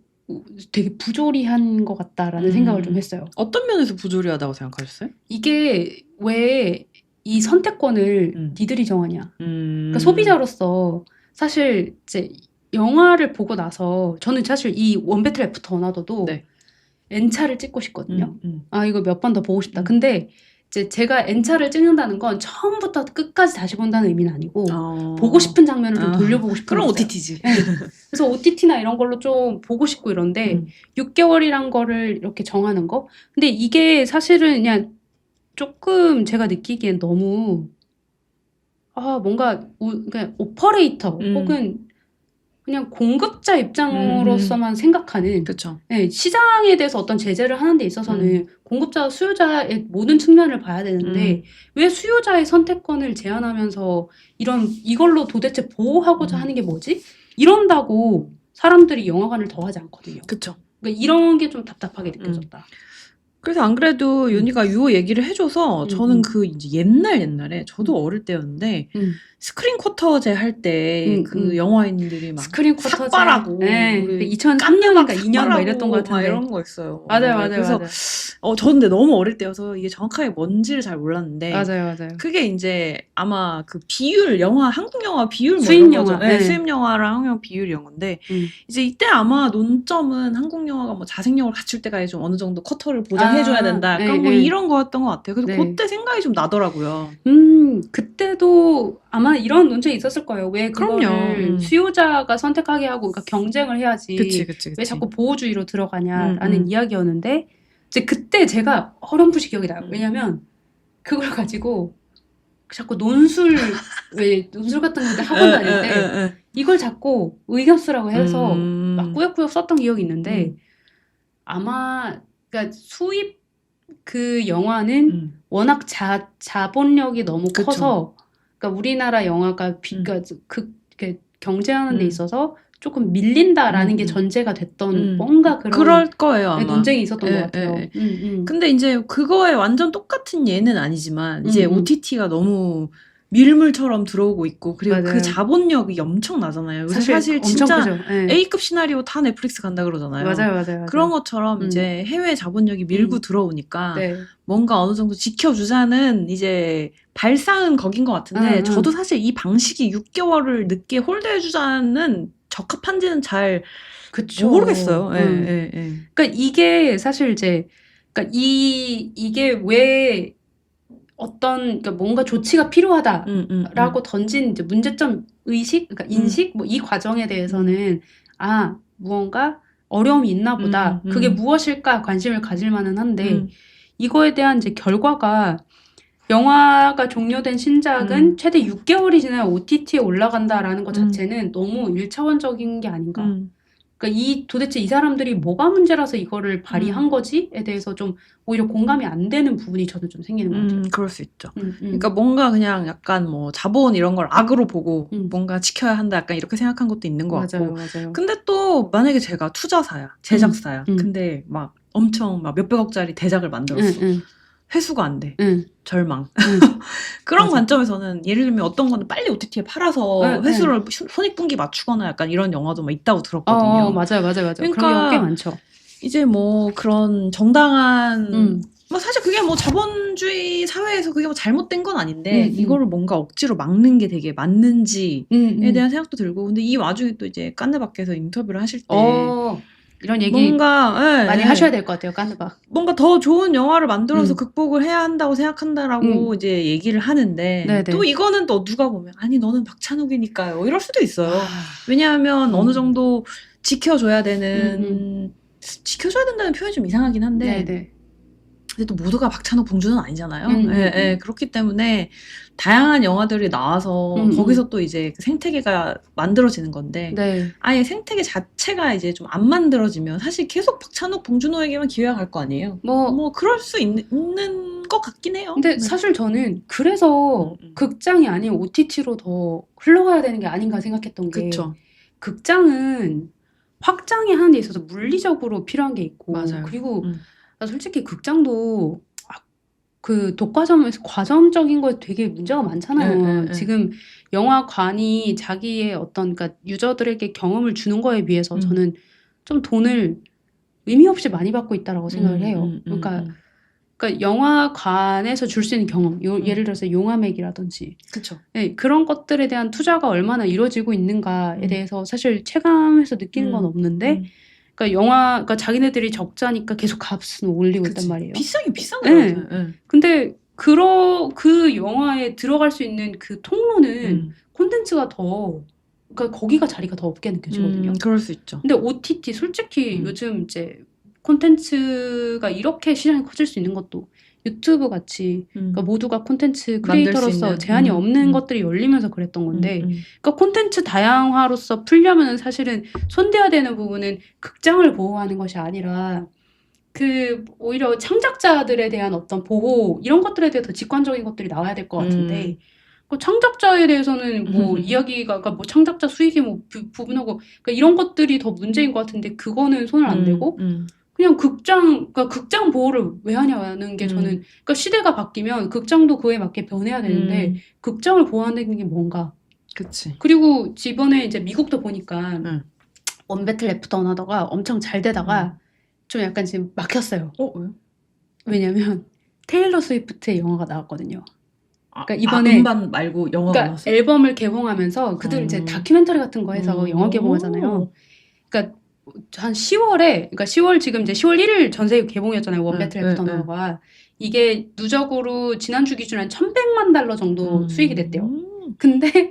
되게 부조리한 것 같다라는 생각을 좀 했어요.
어떤 면에서 부조리하다고 생각하셨어요?
이게 왜 이 선택권을 니들이 정하냐. 그러니까 소비자로서 사실 이제 영화를 보고 나서 저는 사실 이 원배틀 애프터 어나더도
네.
N차를 찍고 싶거든요. 아 이거 몇 번 더 보고 싶다. 근데 이제 제가 N차를 찍는다는 건 처음부터 끝까지 다시 본다는 의미는 아니고 보고 싶은 장면을 좀 돌려보고 싶은
그럼
거예요.
OTT지.
네. 그래서 OTT나 이런 걸로 좀 보고 싶고 이런데 6개월이란 거를 이렇게 정하는 거. 근데 이게 사실은 그냥 조금 제가 느끼기엔 너무 뭔가 그냥 오퍼레이터 혹은 그냥 공급자 입장으로서만 생각하는
그쵸.
네, 시장에 대해서 어떤 제재를 하는 데 있어서는 공급자와 수요자의 모든 측면을 봐야 되는데 왜 수요자의 선택권을 제한하면서 이걸로 도대체 보호하고자 하는 게 뭐지? 이런다고 사람들이 영화관을 더 하지 않거든요.
그쵸.
그러니까 이런 게 좀 답답하게 느껴졌다.
그래서 안 그래도 윤희가 요 얘기를 해줘서 저는 그 이제 옛날에 저도 어릴 때였는데 스크린 쿼터제 할 때 그 영화인들이 막
스크린 쿼터제.
삭발하고
네.
우리
2003년인가 2년 막
삭발하고
이랬던 것
막
같은데.
이런 거 있어요.
맞아요.
그래서 저는 근데 너무 어릴 때여서 이게 정확하게 뭔지를 잘 몰랐는데
맞아요.
그게 이제 아마 그 비율 한국 영화 비율 뭐
수입
이런
영화.
거죠. 네, 수입 영화랑 한국 영화 비율 이런 건데 이제 이때 아마 논점은 한국 영화가 뭐 자생력을 갖출 때까지 좀 어느 정도 쿼터를 보장해줘야 된다. 약간 뭐 이런 거였던 것 같아요. 그래서 그때 생각이 좀 나더라고요.
그때도 아마 이런 논쟁이 있었을 거예요. 왜 그거를
그럼요.
수요자가 선택하게 하고 그러니까 경쟁을 해야지.
그치.
왜 자꾸 보호주의로 들어가냐라는 이야기였는데 이제 그때 제가 어렴풋이 기억이 나요. 왜냐면 그걸 가지고 자꾸 왜 논술 같은 건데 학원 다닐 때 이걸 자꾸 의견 쓰라고 해서 막 꾸역꾸역 썼던 기억이 있는데 아마 그러니까 수입 그 영화는 워낙 자본력이 너무
그쵸.
커서 그러니까 우리나라 영화가 그러니까 이렇게 경쟁하는 데 있어서 조금 밀린다라는 게 전제가 됐던 뭔가
그럴 거예요, 아마.
논쟁이 있었던 것 같아요.
근데 이제 그거에 완전 똑같은 예는 아니지만 이제 OTT가 너무 밀물처럼 들어오고 있고 그리고
맞아요.
그 자본력이 엄청나잖아요. 사실
엄청
진짜
크죠. 네.
A급 시나리오 다 넷플릭스 간다 그러잖아요.
맞아요.
그런 것처럼 이제 해외 자본력이 밀고 들어오니까
네.
뭔가 어느 정도 지켜주자는 이제 발상은 거긴 것 같은데 저도 사실 이 방식이 6개월을 늦게 홀드해주자는 적합한지는 잘
그쵸.
모르겠어요.
그러니까 이게 사실 이제 그러니까 이게 왜 그러니까 뭔가 조치가 필요하다라고 던진 이제 문제점 의식, 그러니까 인식, 뭐 이 과정에 대해서는 무언가 어려움이 있나 보다. 그게 무엇일까 관심을 가질 만은 한데 이거에 대한 이제 결과가 영화가 종료된 신작은 최대 6개월이 지나야 OTT에 올라간다라는 것 자체는 너무 1차원적인 게 아닌가. 그러니까 도대체 이 사람들이 뭐가 문제라서 이거를 발의한 거지에 대해서 좀 오히려 공감이 안 되는 부분이 저는 좀 생기는 것 같아요.
그럴 수 있죠. 그러니까 뭔가 그냥 약간 뭐 자본 이런 걸 악으로 보고 뭔가 지켜야 한다 약간 이렇게 생각한 것도 있는 것 같고.
맞아요.
근데 또 만약에 제가 투자사야, 제작사야. 근데 막 엄청 막 몇백억짜리 대작을 만들었어. 회수가 안 돼. 절망. 그런 관점에서는 예를 들면 어떤 거는 빨리 OTT에 팔아서 회수를 손익분기 맞추거나 약간 이런 영화도 막 있다고 들었거든요.
맞아요.
그러니까
그런 경우 꽤 많죠.
이제 뭐 그런 정당한 뭐 사실 그게 뭐 자본주의 사회에서 그게 뭐 잘못된 건 아닌데
음.
이거를 뭔가 억지로 막는 게 되게 맞는지에 대한 생각도 들고 근데 이 와중에 또 이제 깐느 밖에서 인터뷰를 하실 때
이런 얘기
뭔가
많이 하셔야 될 것 같아요, 깐느바.
뭔가 더 좋은 영화를 만들어서
음.
극복을 해야 한다고 생각한다라고 이제 얘기를 하는데
네네.
또 이거는 또 누가 보면 아니 너는 박찬욱이니까요 이럴 수도 있어요.
아.
왜냐하면 어느 정도 지켜줘야 되는 지켜줘야 된다는 표현이 좀 이상하긴 한데
네네.
근데 또 모두가 박찬욱, 봉준호는 아니잖아요.
음.
그렇기 때문에 다양한 영화들이 나와서 거기서 또 이제 그 생태계가 만들어지는 건데
네.
아예 생태계 자체가 이제 좀 안 만들어지면 사실 계속 박찬욱, 봉준호에게만 기회가 갈 거 아니에요. 뭐 그럴 수 있는 것 같긴 해요.
근데 사실 저는 그래서 극장이 아닌 OTT로 더 흘러가야 되는 게 아닌가 생각했던 게
그쵸.
극장은 확장이 하는 데 있어서 물리적으로 필요한 게 있고
맞아요.
그리고 나 솔직히 극장도 그 과점적인 거에 되게 문제가 많잖아요. 지금 영화관이 자기의 어떤 그러니까 유저들에게 경험을 주는 거에 비해서 저는 좀 돈을 의미 없이 많이 받고 있다라고 생각을 해요. 그러니까 영화관에서 줄 수 있는 경험, 예를 들어서 용화맥이라든지
그쵸.
네, 그런 것들에 대한 투자가 얼마나 이루어지고 있는가에 대해서 사실 체감해서 느끼는 건 없는데 그러니까 자기네들이 적자니까 계속 값은 올리고 있단 말이에요.
비싸긴 비싼 거예요.
근데 그 영화에 들어갈 수 있는 그 통로는 콘텐츠가 그러니까 거기가 자리가 더 없게 느껴지거든요.
그럴 수 있죠.
근데 OTT 솔직히 요즘 이제 콘텐츠가 이렇게 시장이 커질 수 있는 것도 유튜브 같이 그러니까 모두가 콘텐츠 크리에이터로서 제한이 없는 것들이 열리면서 그랬던 건데 그러니까 콘텐츠 다양화로서 풀려면은 사실은 손대야 되는 부분은 극장을 보호하는 것이 아니라 오히려 창작자들에 대한 어떤 보호 이런 것들에 대해 더 직관적인 것들이 나와야 될 것 같은데 그 창작자에 대해서는 뭐 이야기가 그러니까 뭐 창작자 수익이 뭐 부분하고 그러니까 이런 것들이 더 문제인 것 같은데 그거는 손을 안 대고 그냥 그러니까 극장 보호를 왜 하냐는 게 저는 그러니까 시대가 바뀌면 극장도 그에 맞게 변해야 되는데 극장을 보호하는 게 뭔가.
그치.
그리고 이번에 이제 미국도 보니까 원배틀 레프트 어나더가 엄청 잘 되다가 좀 약간 지금 막혔어요.
왜요?
왜냐면 테일러 스위프트의 영화가 나왔거든요. 그러니까 이번에
음반 말고 영화가 나왔어요?
앨범을 개봉하면서 그들 이제 다큐멘터리 같은 거 해서 영화 개봉하잖아요. 그러니까 한 10월에 그러니까 10월 지금 이제 10월 1일 전 세계 개봉이었잖아요. 원배틀 레프트 어나더가. 이게 누적으로 지난주 기준으로 한 $1,100만 정도 수익이 됐대요. 근데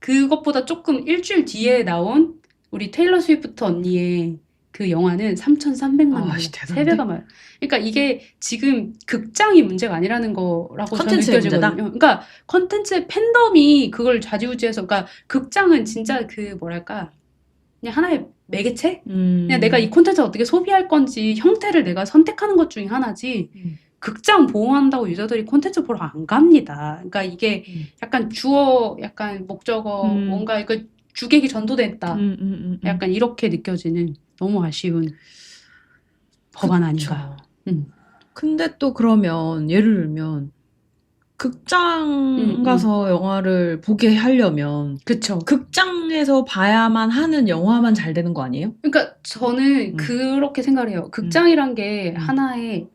그것보다 조금 일주일 뒤에 나온 우리 테일러 스위프트 언니의 그 영화는 $3,300만. 3배가 많아요. 그러니까 이게 지금 극장이 문제가 아니라는 거라고 저는 느껴지거든요. 그러니까 컨텐츠의 팬덤이 그걸 좌지우지해서 그러니까 극장은 진짜 뭐랄까 그냥 하나의 매개체? 그냥 내가 이 콘텐츠를 어떻게 소비할 건지 형태를 내가 선택하는 것 중에 하나지 극장 보호한다고 유저들이 콘텐츠 보러 안 갑니다. 그러니까 이게 약간 약간 목적어 뭔가 이거 주객이 전도됐다. 약간 이렇게 느껴지는 너무 아쉬운 법안 아닌가.
근데 또 그러면 예를 들면 극장 가서 영화를 보게 하려면
그쵸.
극장에서 봐야만 하는 영화만 잘 되는 거 아니에요?
그러니까 저는 그렇게 생각을 해요. 극장이란 게 하나의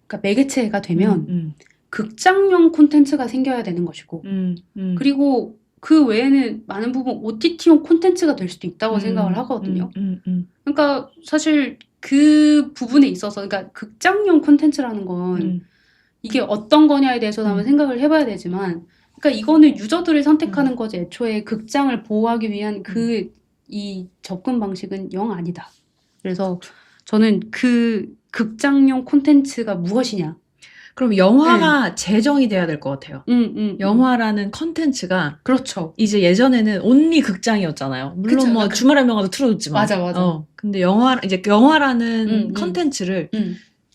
그러니까 매개체가 되면 극장용 콘텐츠가 생겨야 되는 것이고 그리고 그 외에는 많은 부분 OTT용 콘텐츠가 될 수도 있다고 생각을 하거든요. 그러니까 사실 그 부분에 있어서 그러니까 극장용 콘텐츠라는 건 이게 어떤 거냐에 대해서도 한번 생각을 해봐야 되지만 그러니까 이거는 유저들을 선택하는 거지 애초에 극장을 보호하기 위한 이 접근 방식은 영 아니다. 그래서 저는 그 극장용 콘텐츠가 무엇이냐.
그럼 영화가 제정이 돼야 될 것 같아요. 영화라는 컨텐츠가
그렇죠.
이제 예전에는 온리 극장이었잖아요. 물론
그쵸,
뭐 주말의 명화도 틀어줬지만.
맞아.
근데 영화라는 컨텐츠를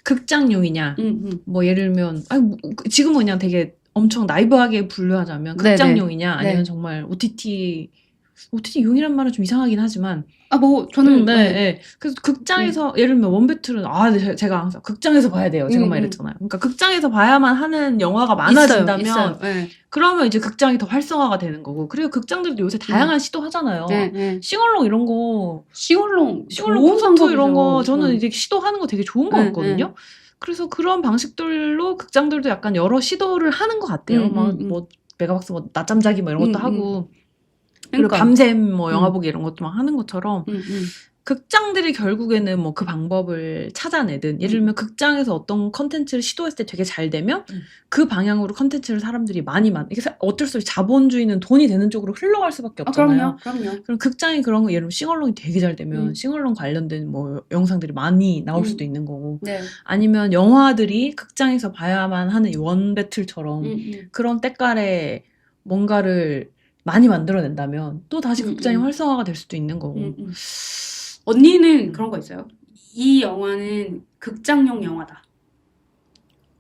극장용이냐. 뭐 예를 들면 지금은 그냥 되게 엄청 나이브하게 분류하자면 극장용이냐 아니면 정말 OTT용이란 말은 좀 이상하긴 하지만
뭐 저는
그래서 극장에서 예를 들면 원배틀은 제가 항상 극장에서 봐야 돼요. 제가 막 이랬잖아요. 그러니까 극장에서 봐야만 하는 영화가 많아진다면
있어요.
그러면 이제 극장이 더 활성화가 되는 거고 그리고 극장들도 요새 다양한 시도하잖아요. 싱얼롱 이런 거
싱얼롱
콘서트 이런 거 저는 이제 시도하는 거 되게 좋은 것 같거든요. 그래서 그런 방식들로 극장들도 약간 여러 시도를 하는 것 같아요. 뭐 메가박스 뭐 낮잠 자기 뭐 이런 것도 하고 그리고
그러니까.
밤샘 뭐 영화 보기 이런 것도 막 하는 것처럼
음.
극장들이 결국에는 뭐 그 방법을 찾아내든 예를 들면 극장에서 어떤 컨텐츠를 시도했을 때 되게 잘 되면 그 방향으로 컨텐츠를 사람들이 많이 이게 어쩔 수 없이 자본주의는 돈이 되는 쪽으로 흘러갈 수밖에 없잖아요.
그럼요.
그럼 극장이 그런 거 예를 들면 싱얼롱이 되게 잘 되면 싱얼롱 관련된 뭐 영상들이 많이 나올 수도 있는 거고
네.
아니면 영화들이 극장에서 봐야만 하는 원 배틀처럼 그런 때깔의 뭔가를 많이 만들어낸다면 또 다시 극장이 활성화가 될 수도 있는 거고.
언니는 그런 거 있어요? 이 영화는 극장용 영화다.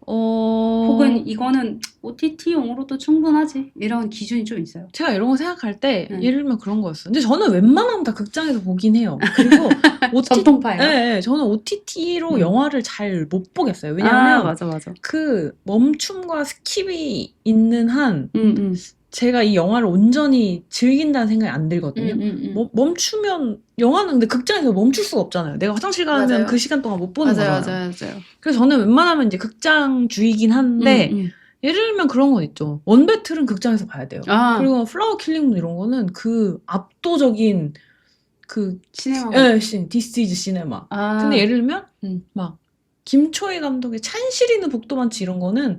혹은 이거는 OTT용으로도 충분하지. 이런 기준이 좀 있어요.
제가 이런 거 생각할 때 예를 들면 그런 거였어요. 근데 저는 웬만하면 다 극장에서 보긴 해요. 그리고
전통파예요?
네, 저는 OTT로 영화를 잘 못 보겠어요. 왜냐하면
맞아.
그 멈춤과 스킵이 있는 한 제가 이 영화를 온전히 즐긴다는 생각이 안 들거든요. 멈추면 영화는 근데 극장에서 멈출 수가 없잖아요. 내가 화장실 가면
맞아요.
그 시간 동안 못 보는 거잖아요.
맞아요.
그래서 저는 웬만하면 이제 극장주의긴 한데 예를 들면 그런 건 있죠. 원배틀은 극장에서 봐야 돼요. 그리고 플라워 킬링 이런 거는 그 압도적인 그
시네마.
This is 시네마. 근데 예를 들면 막 김초희 감독의 찬실이는 복도 많지 이런 거는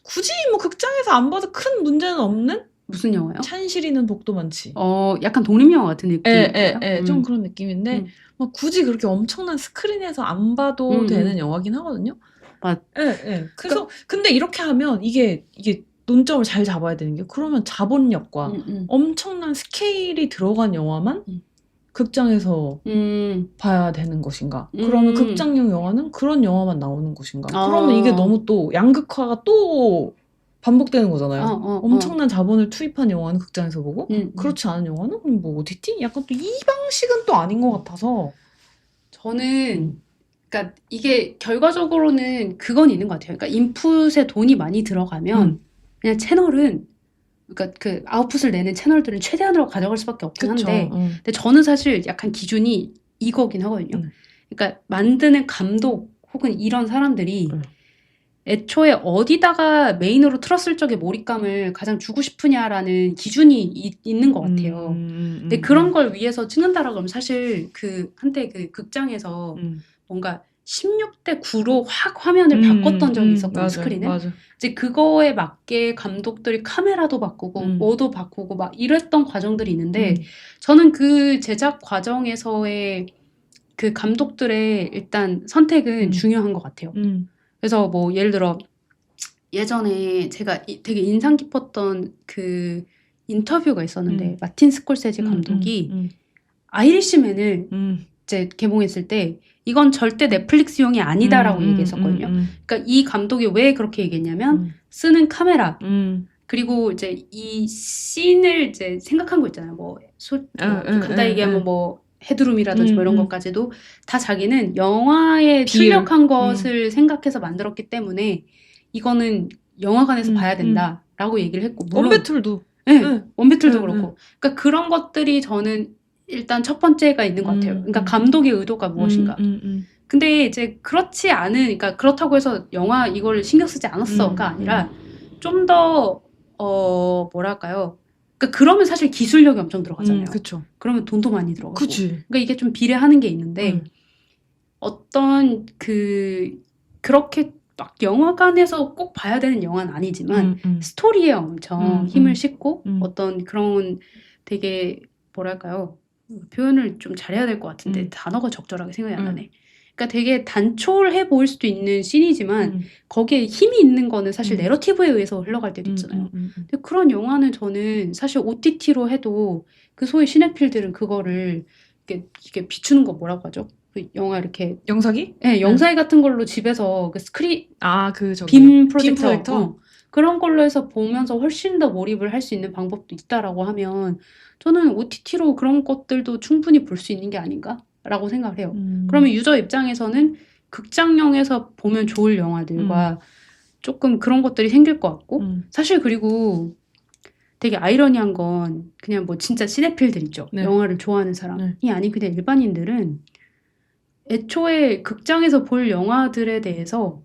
굳이 뭐 극장에서 안 봐도 큰 문제는 없는
무슨 영화요?
찬실이는 복도 많지.
약간 독립영화 같은 느낌인가요?
좀 그런 느낌인데 막 굳이 그렇게 엄청난 스크린에서 안 봐도 되는 영화긴 하거든요. 그래서 근데 이렇게 하면 이게 논점을 잘 잡아야 되는 게 그러면 자본력과 엄청난 스케일이 들어간 영화만 극장에서 봐야 되는 것인가? 그러면 극장용 영화는 그런 영화만 나오는 것인가? 그러면 이게 너무 또 양극화가 또 반복되는 거잖아요. 엄청난 자본을 투입한 영화는 극장에서 보고 그렇지 않은 영화는 그럼 뭐 OTT? 약간 또 이 방식은 또 아닌 것 같아서
저는 그러니까 이게 결과적으로는 그건 있는 것 같아요. 그러니까 인풋에 돈이 많이 들어가면 그냥 채널은 그러니까 그 아웃풋을 내는 채널들은 최대한으로 가져갈 수밖에 없긴 한데 근데 저는 사실 약간 기준이 이거긴 하거든요. 그러니까 만드는 감독 혹은 이런 사람들이 애초에 어디다가 메인으로 틀었을 적에 몰입감을 가장 주고 싶으냐라는 기준이 있는 것 같아요. 근데 그런 걸 위해서 찍는다라고 하면 사실 그 한때 그 극장에서 뭔가 16:9로 확 화면을 바꿨던 적이 있었거든요. 스크린을. 이제 그거에 맞게 감독들이 카메라도 바꾸고 뭐도 바꾸고 막 이랬던 과정들이 있는데 저는 그 제작 과정에서의 그 감독들의 일단 선택은 중요한 것 같아요. 그래서 뭐 예를 들어 예전에 제가 되게 인상 깊었던 그 인터뷰가 있었는데 마틴 스콜세지 감독이 아이리시맨을 이제 개봉했을 때 이건 절대 넷플릭스용이 아니다라고 얘기했었거든요. 그러니까 이 감독이 왜 그렇게 얘기했냐면 쓰는 카메라 그리고 이제 이 씬을 이제 생각한 거 있잖아요. 뭐 간단히 얘기하면 뭐 헤드룸이라든지 뭐 이런 것까지도 다 자기는 영화에 출력한 것을 생각해서 만들었기 때문에 이거는 영화관에서 봐야 된다라고 얘기를 했고 물론
원배틀도
원배틀도 그렇고 그러니까 그런 것들이 저는 일단 첫 번째가 있는 것 같아요. 그러니까 감독의 의도가 무엇인가. 근데 이제 그렇지 않은 그러니까 그렇다고 해서 영화 이걸 신경 쓰지 않았어가 아니라 좀 더 뭐랄까요? 그러니까 그러면 사실 기술력이 엄청 들어가잖아요.
그쵸.
그러면 돈도 많이 들어가고.
그치.
그러니까 이게 좀 비례하는 게 있는데 어떤 그렇게 막 영화관에서 꼭 봐야 되는 영화는 아니지만 스토리에 엄청 힘을 싣고 어떤 그런 되게 뭐랄까요? 표현을 좀 잘해야 될 것 같은데 단어가 적절하게 생각이 안 나네. 그러니까 되게 단촐해 보일 수도 있는 씬이지만 거기에 힘이 있는 거는 사실 내러티브에 의해서 흘러갈 때도 있잖아요. 근데 그런 영화는 저는 사실 OTT로 해도 그 소위 시네필들은 그거를 이렇게 비추는 거 뭐라고 하죠? 그 영화 이렇게
영사기?
네, 영사기 같은 걸로 집에서 그 스크린
저기
빔 프로젝터 그런 걸로 해서 보면서 훨씬 더 몰입을 할 수 있는 방법도 있다라고 하면 저는 OTT로 그런 것들도 충분히 볼 수 있는 게 아닌가라고 생각을 해요. 그러면 유저 입장에서는 극장용에서 보면 좋을 영화들과 조금 그런 것들이 생길 것 같고 사실 그리고 되게 아이러니한 건 그냥 뭐 진짜 시네필들 있죠. 영화를 좋아하는 사람이 아닌 그냥 일반인들은 애초에 극장에서 볼 영화들에 대해서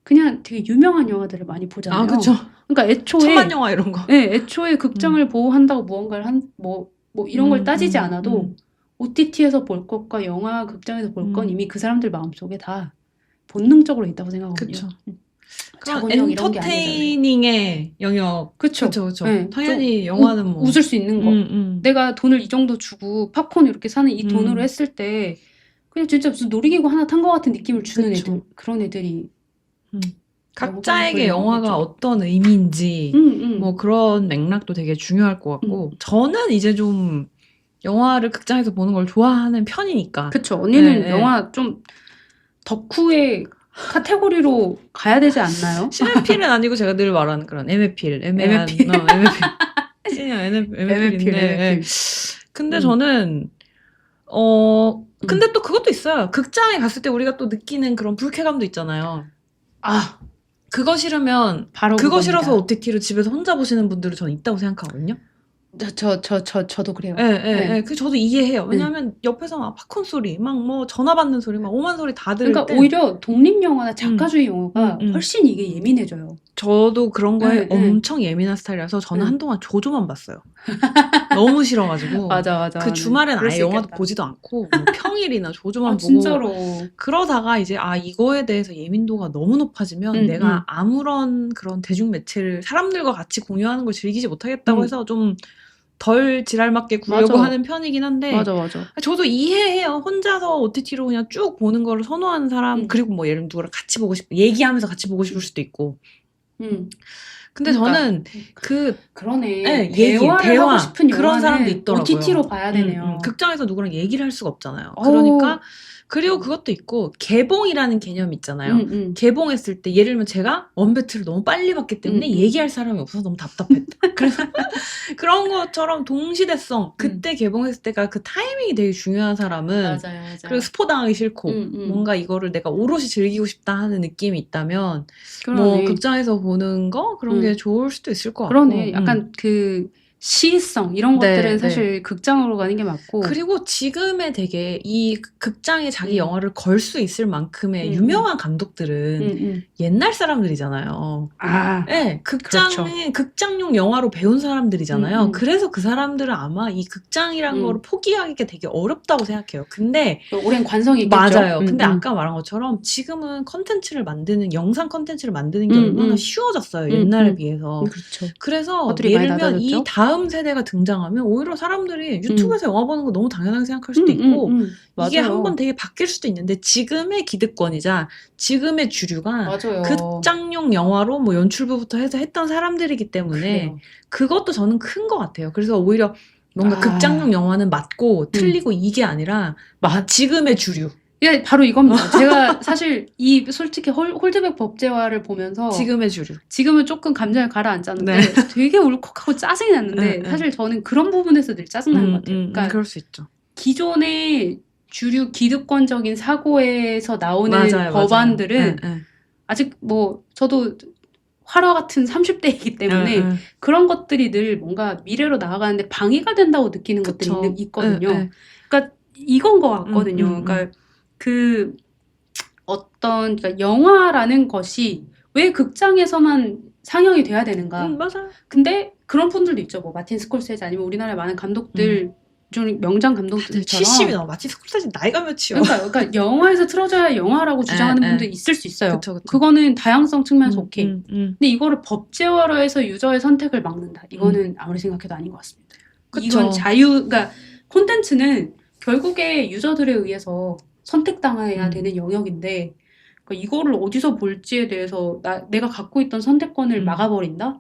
그냥 되게 유명한 영화들을 많이 보잖아요.
아, 그쵸.
그러니까 애초에
천만 영화 이런 거.
네, 애초에 극장을 보호한다고 무언가를 뭐 이런 걸 따지지 않아도 OTT에서 볼 것과 영화 극장에서 볼 건 이미 그 사람들 마음속에 다 본능적으로 있다고 생각하거든요.
그쵸. 그런
자본력 이런 게 아니잖아요.
엔터테이닝의 영역.
그쵸.
그쵸, 그쵸.
네,
당연히 영화는 뭐.
웃을 수 있는 거. 내가 돈을 이 정도 주고 팝콘 이렇게 사는 이 돈으로 했을 때 그냥 진짜 무슨 놀이기구 하나 탄 것 같은 느낌을 주는
그쵸.
애들, 그런 애들이
각자에게 영화가 어떤 의미인지 뭐 그런 맥락도 되게 중요할 것 같고 저는 이제 좀 영화를 극장에서 보는 걸 좋아하는 편이니까.
그쵸. 언니는 영화 좀 덕후의 카테고리로 가야 되지 않나요?
시네필은 아니고 제가 늘 말하는 그런 애매필. 애매필. 애매필인데. 근데 저는 근데 또 그것도 있어요. 극장에 갔을 때 우리가 또 느끼는 그런 불쾌감도 있잖아요. 아, 그거 싫으면 바로 그거 싫어서 OTT로 집에서 혼자 보시는 분들은 저는 있다고 생각하거든요.
저도 그래요.
네. 그 저도 이해해요. 왜냐하면 옆에서 막 팝콘 소리, 막 뭐 전화 받는 소리, 막 오만 소리 다 들을
그러니까
때
오히려 독립 영화나 작가주의 영화가 훨씬 이게 예민해져요.
저도 그런 거에 엄청 예민한 스타일이라서 저는 한동안 조조만 봤어요. 너무 싫어가지고.
맞아.
그 주말엔 아예 영화도 보지도 않고 뭐 평일이나 조조만 보고.
진짜로.
그러다가 이제 이거에 대해서 예민도가 너무 높아지면 내가 아무런 그런 대중 매체를 사람들과 같이 공유하는 걸 즐기지 못하겠다고 해서 좀 덜 지랄맞게 구려고 하는 편이긴 한데
맞아.
저도 이해해요. 혼자서 OTT로 그냥 쭉 보는 거를 선호하는 사람 그리고 뭐 예를 들면 누구랑 같이 보고 싶고 얘기하면서 같이 보고 싶을 수도 있고 근데 그러니까, 저는
그러네. 대화 하고 싶은
그런 사람도 있더라고요.
OTT로 봐야 되네요.
극장에서 누구랑 얘기를 할 수가 없잖아요. 그러니까 그리고 그것도 있고 개봉이라는 개념이 있잖아요. 개봉했을 때 예를 들면 제가 원배트를 너무 빨리 봤기 때문에 얘기할 사람이 없어서 너무 답답했다. 그래서 그런 것처럼 동시대성 그때 개봉했을 때가 그 타이밍이 되게 중요한 사람은
맞아요.
그리고 스포 당하기 싫고 뭔가 이거를 내가 오롯이 즐기고 싶다 하는 느낌이 있다면 뭐 극장에서 보는 거 그런 게 좋을 수도 있을 것 같고
그러네. 약간 그 시의성 이런 것들은 사실 극장으로 가는 게 맞고
그리고 지금의 되게 이 극장에 자기 영화를 걸 수 있을 만큼의 유명한 감독들은 옛날 사람들이잖아요. 네, 극장용 영화로 배운 사람들이잖아요. 그래서 그 사람들은 아마 이 극장이란 거를 포기하기가 되게 어렵다고 생각해요. 근데
오랜 관성이 있겠죠.
맞아요. 근데 아까 말한 것처럼 지금은 영상 컨텐츠를 만드는 게 얼마나 쉬워졌어요. 옛날에 비해서.
그렇죠.
그래서 예를 들면 이 다음 세대가 등장하면 오히려 사람들이 유튜브에서 영화 보는 거 너무 당연하게 생각할 수도 있고 이게 한번 되게 바뀔 수도 있는데 지금의 기득권이자 지금의 주류가 극장용 영화로 뭐 연출부부터 해서 했던 사람들이기 때문에 그것도 저는 큰 것 같아요. 그래서 오히려 뭔가 극장용 영화는 맞고 틀리고 이게 아니라 지금의 주류.
예, 바로 이겁니다. 제가 사실 솔직히 홀드백 법제화를 보면서
지금의 주류.
지금은 조금 감정을 가라앉았는데 되게 울컥하고 짜증이 났는데 사실 저는 그런 부분에서 늘 짜증나는 것 같아요. 그러니까
그럴 수 있죠.
기존의 주류 기득권적인 사고에서 나오는 법안들은 아직 뭐 저도 활화 같은 30대이기 때문에 그런 것들이 늘 뭔가 미래로 나아가는데 방해가 된다고 느끼는 것들이 있거든요. 그러니까 이건 것 같거든요. 그러니까 그러니까 영화라는 것이 왜 극장에서만 상영이 돼야 되는가?
맞아요.
근데 그런 분들도 있죠. 뭐 마틴 스콜세지 아니면 우리나라의 많은 감독들 좀 명장 감독들처럼
70이 넘어. 마틴 스콜세지 나이가 몇이요?
그러니까 영화에서 틀어져야 영화라고 주장하는 분도 있을 수 있어요.
그쵸.
그거는 다양성 측면에서 오케이. 근데 이거를 법제화로 해서 유저의 선택을 막는다. 이거는 아무리 생각해도 아닌 것 같습니다. 이건 그러니까 콘텐츠는 결국에 유저들에 의해서 선택당해야 되는 영역인데 그러니까 이거를 어디서 볼지에 대해서 내가 갖고 있던 선택권을 막아버린다?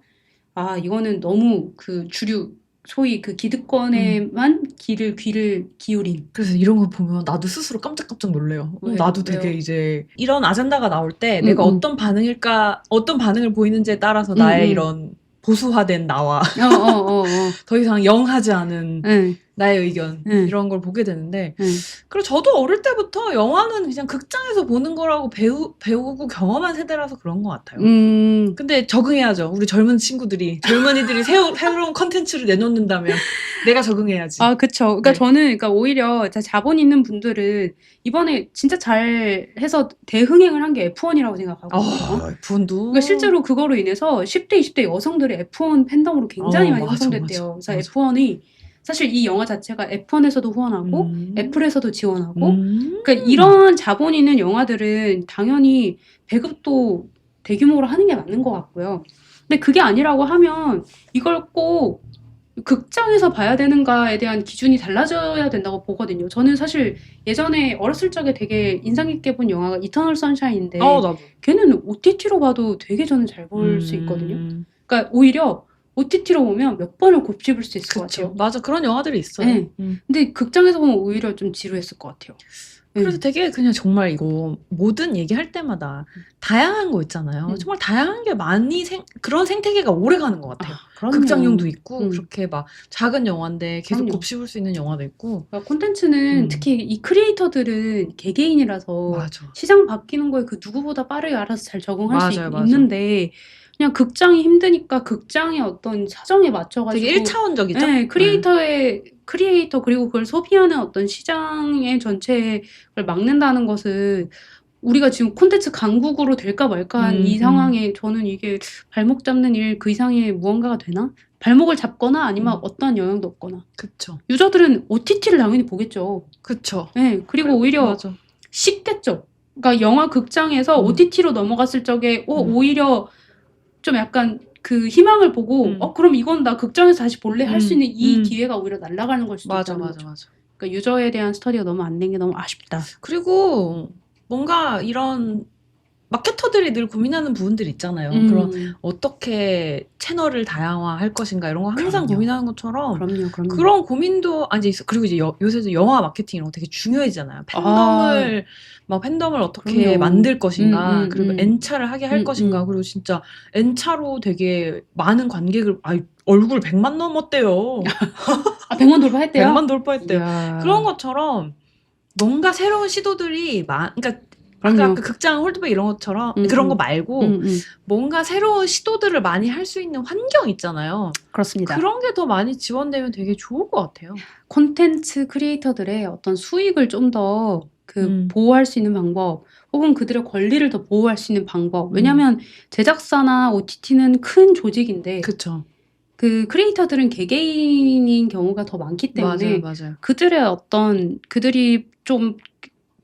이거는 너무 그 주류 소위 그 기득권에만 귀를 기울인.
그래서 이런 거 보면 나도 스스로 깜짝깜짝 놀래요. 나도 되게 이제 이런 아젠다가 나올 때 내가 어떤 반응을 보이는지에 따라서 나의 이런 보수화된 나와 더 이상 영하지 않은 나의 의견
네.
이런 걸 보게 되는데
네.
그리고 저도 어릴 때부터 영화는 그냥 극장에서 보는 거라고 배우고 경험한 세대라서 그런 것 같아요. 근데 적응해야죠. 우리 젊은이들이 새로운 컨텐츠를 내놓는다면 내가 적응해야지.
아, 그쵸. 그러니까
네.
저는 그러니까 오히려 자본 있는 분들은 이번에 진짜 잘 해서 대흥행을 한 게 F1이라고 생각하거든요.
F1도.
그러니까 실제로 그거로 인해서 10대, 20대 여성들이 F1 팬덤으로 굉장히 많이
맞아,
형성됐대요.
맞아,
그래서
맞아.
F1이 사실 이 영화 자체가 F1에서도 후원하고 애플에서도 지원하고 그러니까 이런 자본 있는 영화들은 당연히 배급도 대규모로 하는 게 맞는 것 같고요. 근데 그게 아니라고 하면 이걸 꼭 극장에서 봐야 되는가에 대한 기준이 달라져야 된다고 보거든요. 저는 사실 예전에 어렸을 적에 되게 인상 깊게 본 영화가 이터널 선샤인인데
나도.
걔는 OTT로 봐도 되게 저는 잘 볼 수 있거든요. 그러니까 오히려 OTT로 보면 몇 번을 곱씹을 수 있을 것 같아요.
맞아. 그런 영화들이 있어요.
네. 근데 극장에서 보면 오히려 좀 지루했을 것 같아요.
그래서 되게 그냥 정말 이거 모든 얘기할 때마다 다양한 거 있잖아요. 정말 다양한 게 많이 그런 생태계가 오래 가는 것 같아요. 극장용도 있고 그렇게 막 작은 영화인데 계속
그럼요.
곱씹을 수 있는 영화도 있고.
그러니까 콘텐츠는 특히 이 크리에이터들은 개개인이라서
맞아.
시장 바뀌는 거에 그 누구보다 빠르게 알아서 잘 적응할 수
맞아요.
있는데 그냥 극장이 힘드니까 극장의 어떤 사정에 맞춰가지고
되게 1차원적이죠.
네, 크리에이터 그리고 그걸 소비하는 어떤 시장의 전체를 막는다는 것은 우리가 지금 콘텐츠 강국으로 될까 말까한 이 상황에 저는 이게 발목 잡는 일 그 이상의 무언가가 되나? 발목을 잡거나 아니면 어떠한 영향도 없거나.
그쵸.
유저들은 OTT를 당연히 보겠죠.
그쵸.
네, 그리고 오히려
맞아.
쉽겠죠. 그러니까 영화 극장에서 OTT로 넘어갔을 적에 오히려 좀 약간 그 희망을 보고 그럼 이건 나 극장에서 다시 볼래 할 수 있는 이 기회가 오히려 날아가는 걸 수도 있다는 거죠.
맞아.
그러니까 유저에 대한 스터디가 너무 안 된 게 너무 아쉽다.
그리고 뭔가 이런 마케터들이 늘 고민하는 부분들 있잖아요. 그런 어떻게 채널을 다양화할 것인가 이런 거 항상
그럼요.
고민하는 것처럼
그럼요.
그런 고민도 그리고 이제 요새 영화 마케팅 이런 거 되게 중요해지잖아요. 팬덤을 어떻게
그럼요.
만들 것인가, 그리고 N차를 하게 할
음,
것인가, 그리고 진짜 N차로 되게 많은 관객을, 얼굴 100만 넘었대요.
100만 돌파했대요?
100만 돌파했대요.
이야.
그런 것처럼 뭔가 새로운 시도들이 그러니까 아까 극장 홀드백 이런 것처럼 그런 거 말고 뭔가 새로운 시도들을 많이 할 수 있는 환경 있잖아요.
그렇습니다.
그런 게 더 많이 지원되면 되게 좋을 것 같아요.
콘텐츠 크리에이터들의 어떤 수익을 좀 더 보호할 수 있는 방법 혹은 그들의 권리를 더 보호할 수 있는 방법. 왜냐하면 제작사나 OTT는 큰 조직인데
그쵸.
그 크리에이터들은 개개인인 경우가 더 많기 때문에
맞아요.
그들이 좀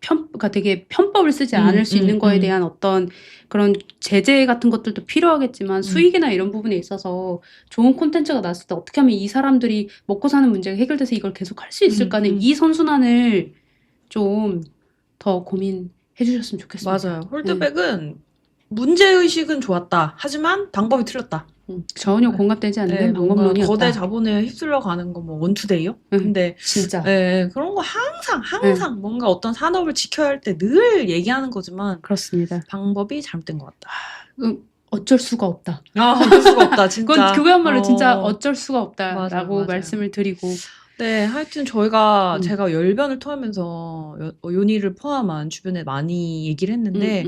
그러니까 되게 편법을 쓰지 않을 수 있는 거에 대한 어떤 그런 제재 같은 것들도 필요하겠지만 수익이나 이런 부분에 있어서 좋은 콘텐츠가 나왔을 때 어떻게 하면 이 사람들이 먹고 사는 문제가 해결돼서 이걸 계속 할 수 있을까는 이 선순환을 좀 더 고민해 주셨으면 좋겠습니다.
맞아요. 홀드백은 문제의식은 좋았다. 하지만 방법이 틀렸다.
전혀 공감되지 않는 방법론이었다.
거대 자본에 휩쓸려 가는 거 원투데이요? 근데
진짜
그런 거 항상 뭔가 어떤 산업을 지켜야 할 때 늘 얘기하는 거지만
그렇습니다.
방법이 잘못된 것 같다.
어쩔 수가 없다.
어쩔 수가 없다. 진짜.
그거야말로 진짜 어쩔 수가 없다라고
맞아요.
말씀을 드리고
네, 하여튼 제가 열변을 토하면서 요니를 포함한 주변에 많이 얘기를 했는데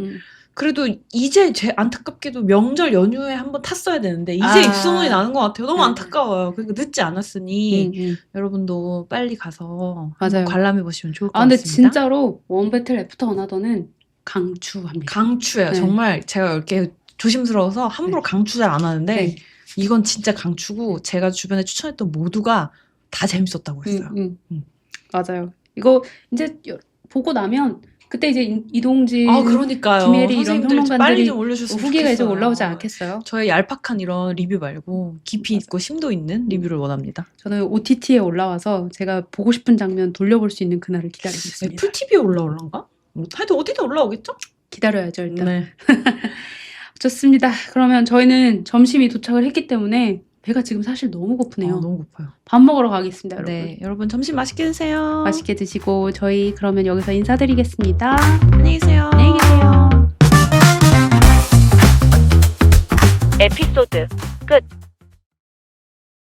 그래도 이제 안타깝게도 명절 연휴에 한번 탔어야 되는데 이제 입소문이 나는 것 같아요. 너무 안타까워요. 그러니까 늦지 않았으니 여러분도 빨리 가서 한번 관람해 보시면 좋을 것
근데
같습니다.
진짜로 원배틀 애프터 어나더는 강추합니다.
강추예요. 정말 제가 이렇게 조심스러워서 함부로 강추 잘 안 하는데 이건 진짜 강추고 제가 주변에 추천했던 모두가 다 재밌었다고 했어요.
맞아요. 이거 이제 보고 나면 그때 이제 이동진,
그러니까요.
김혜리 이런 평론가들이
빨리 좀 올려주셨으면
후기가
좋겠어요.
이제 올라오지 않겠어요?
저의 얄팍한 이런 리뷰 말고 깊이 있고 심도 있는 리뷰를 원합니다.
저는 OTT에 올라와서 제가 보고 싶은 장면 돌려볼 수 있는 그날을 기다리고 있습니다.
애플 TV에 올라올란가? 하여튼 어디든 올라오겠죠?
기다려야죠 일단.
네.
좋습니다. 그러면 저희는 점심이 도착을 했기 때문에 배가 지금 사실 너무 고프네요.
너무 고파요.
밥 먹으러 가겠습니다, 여러분.
네, 여러분 점심 맛있게 드세요.
맛있게 드시고 저희 그러면 여기서 인사드리겠습니다.
안녕히 계세요.
안녕히 계세요.
에피소드 끝.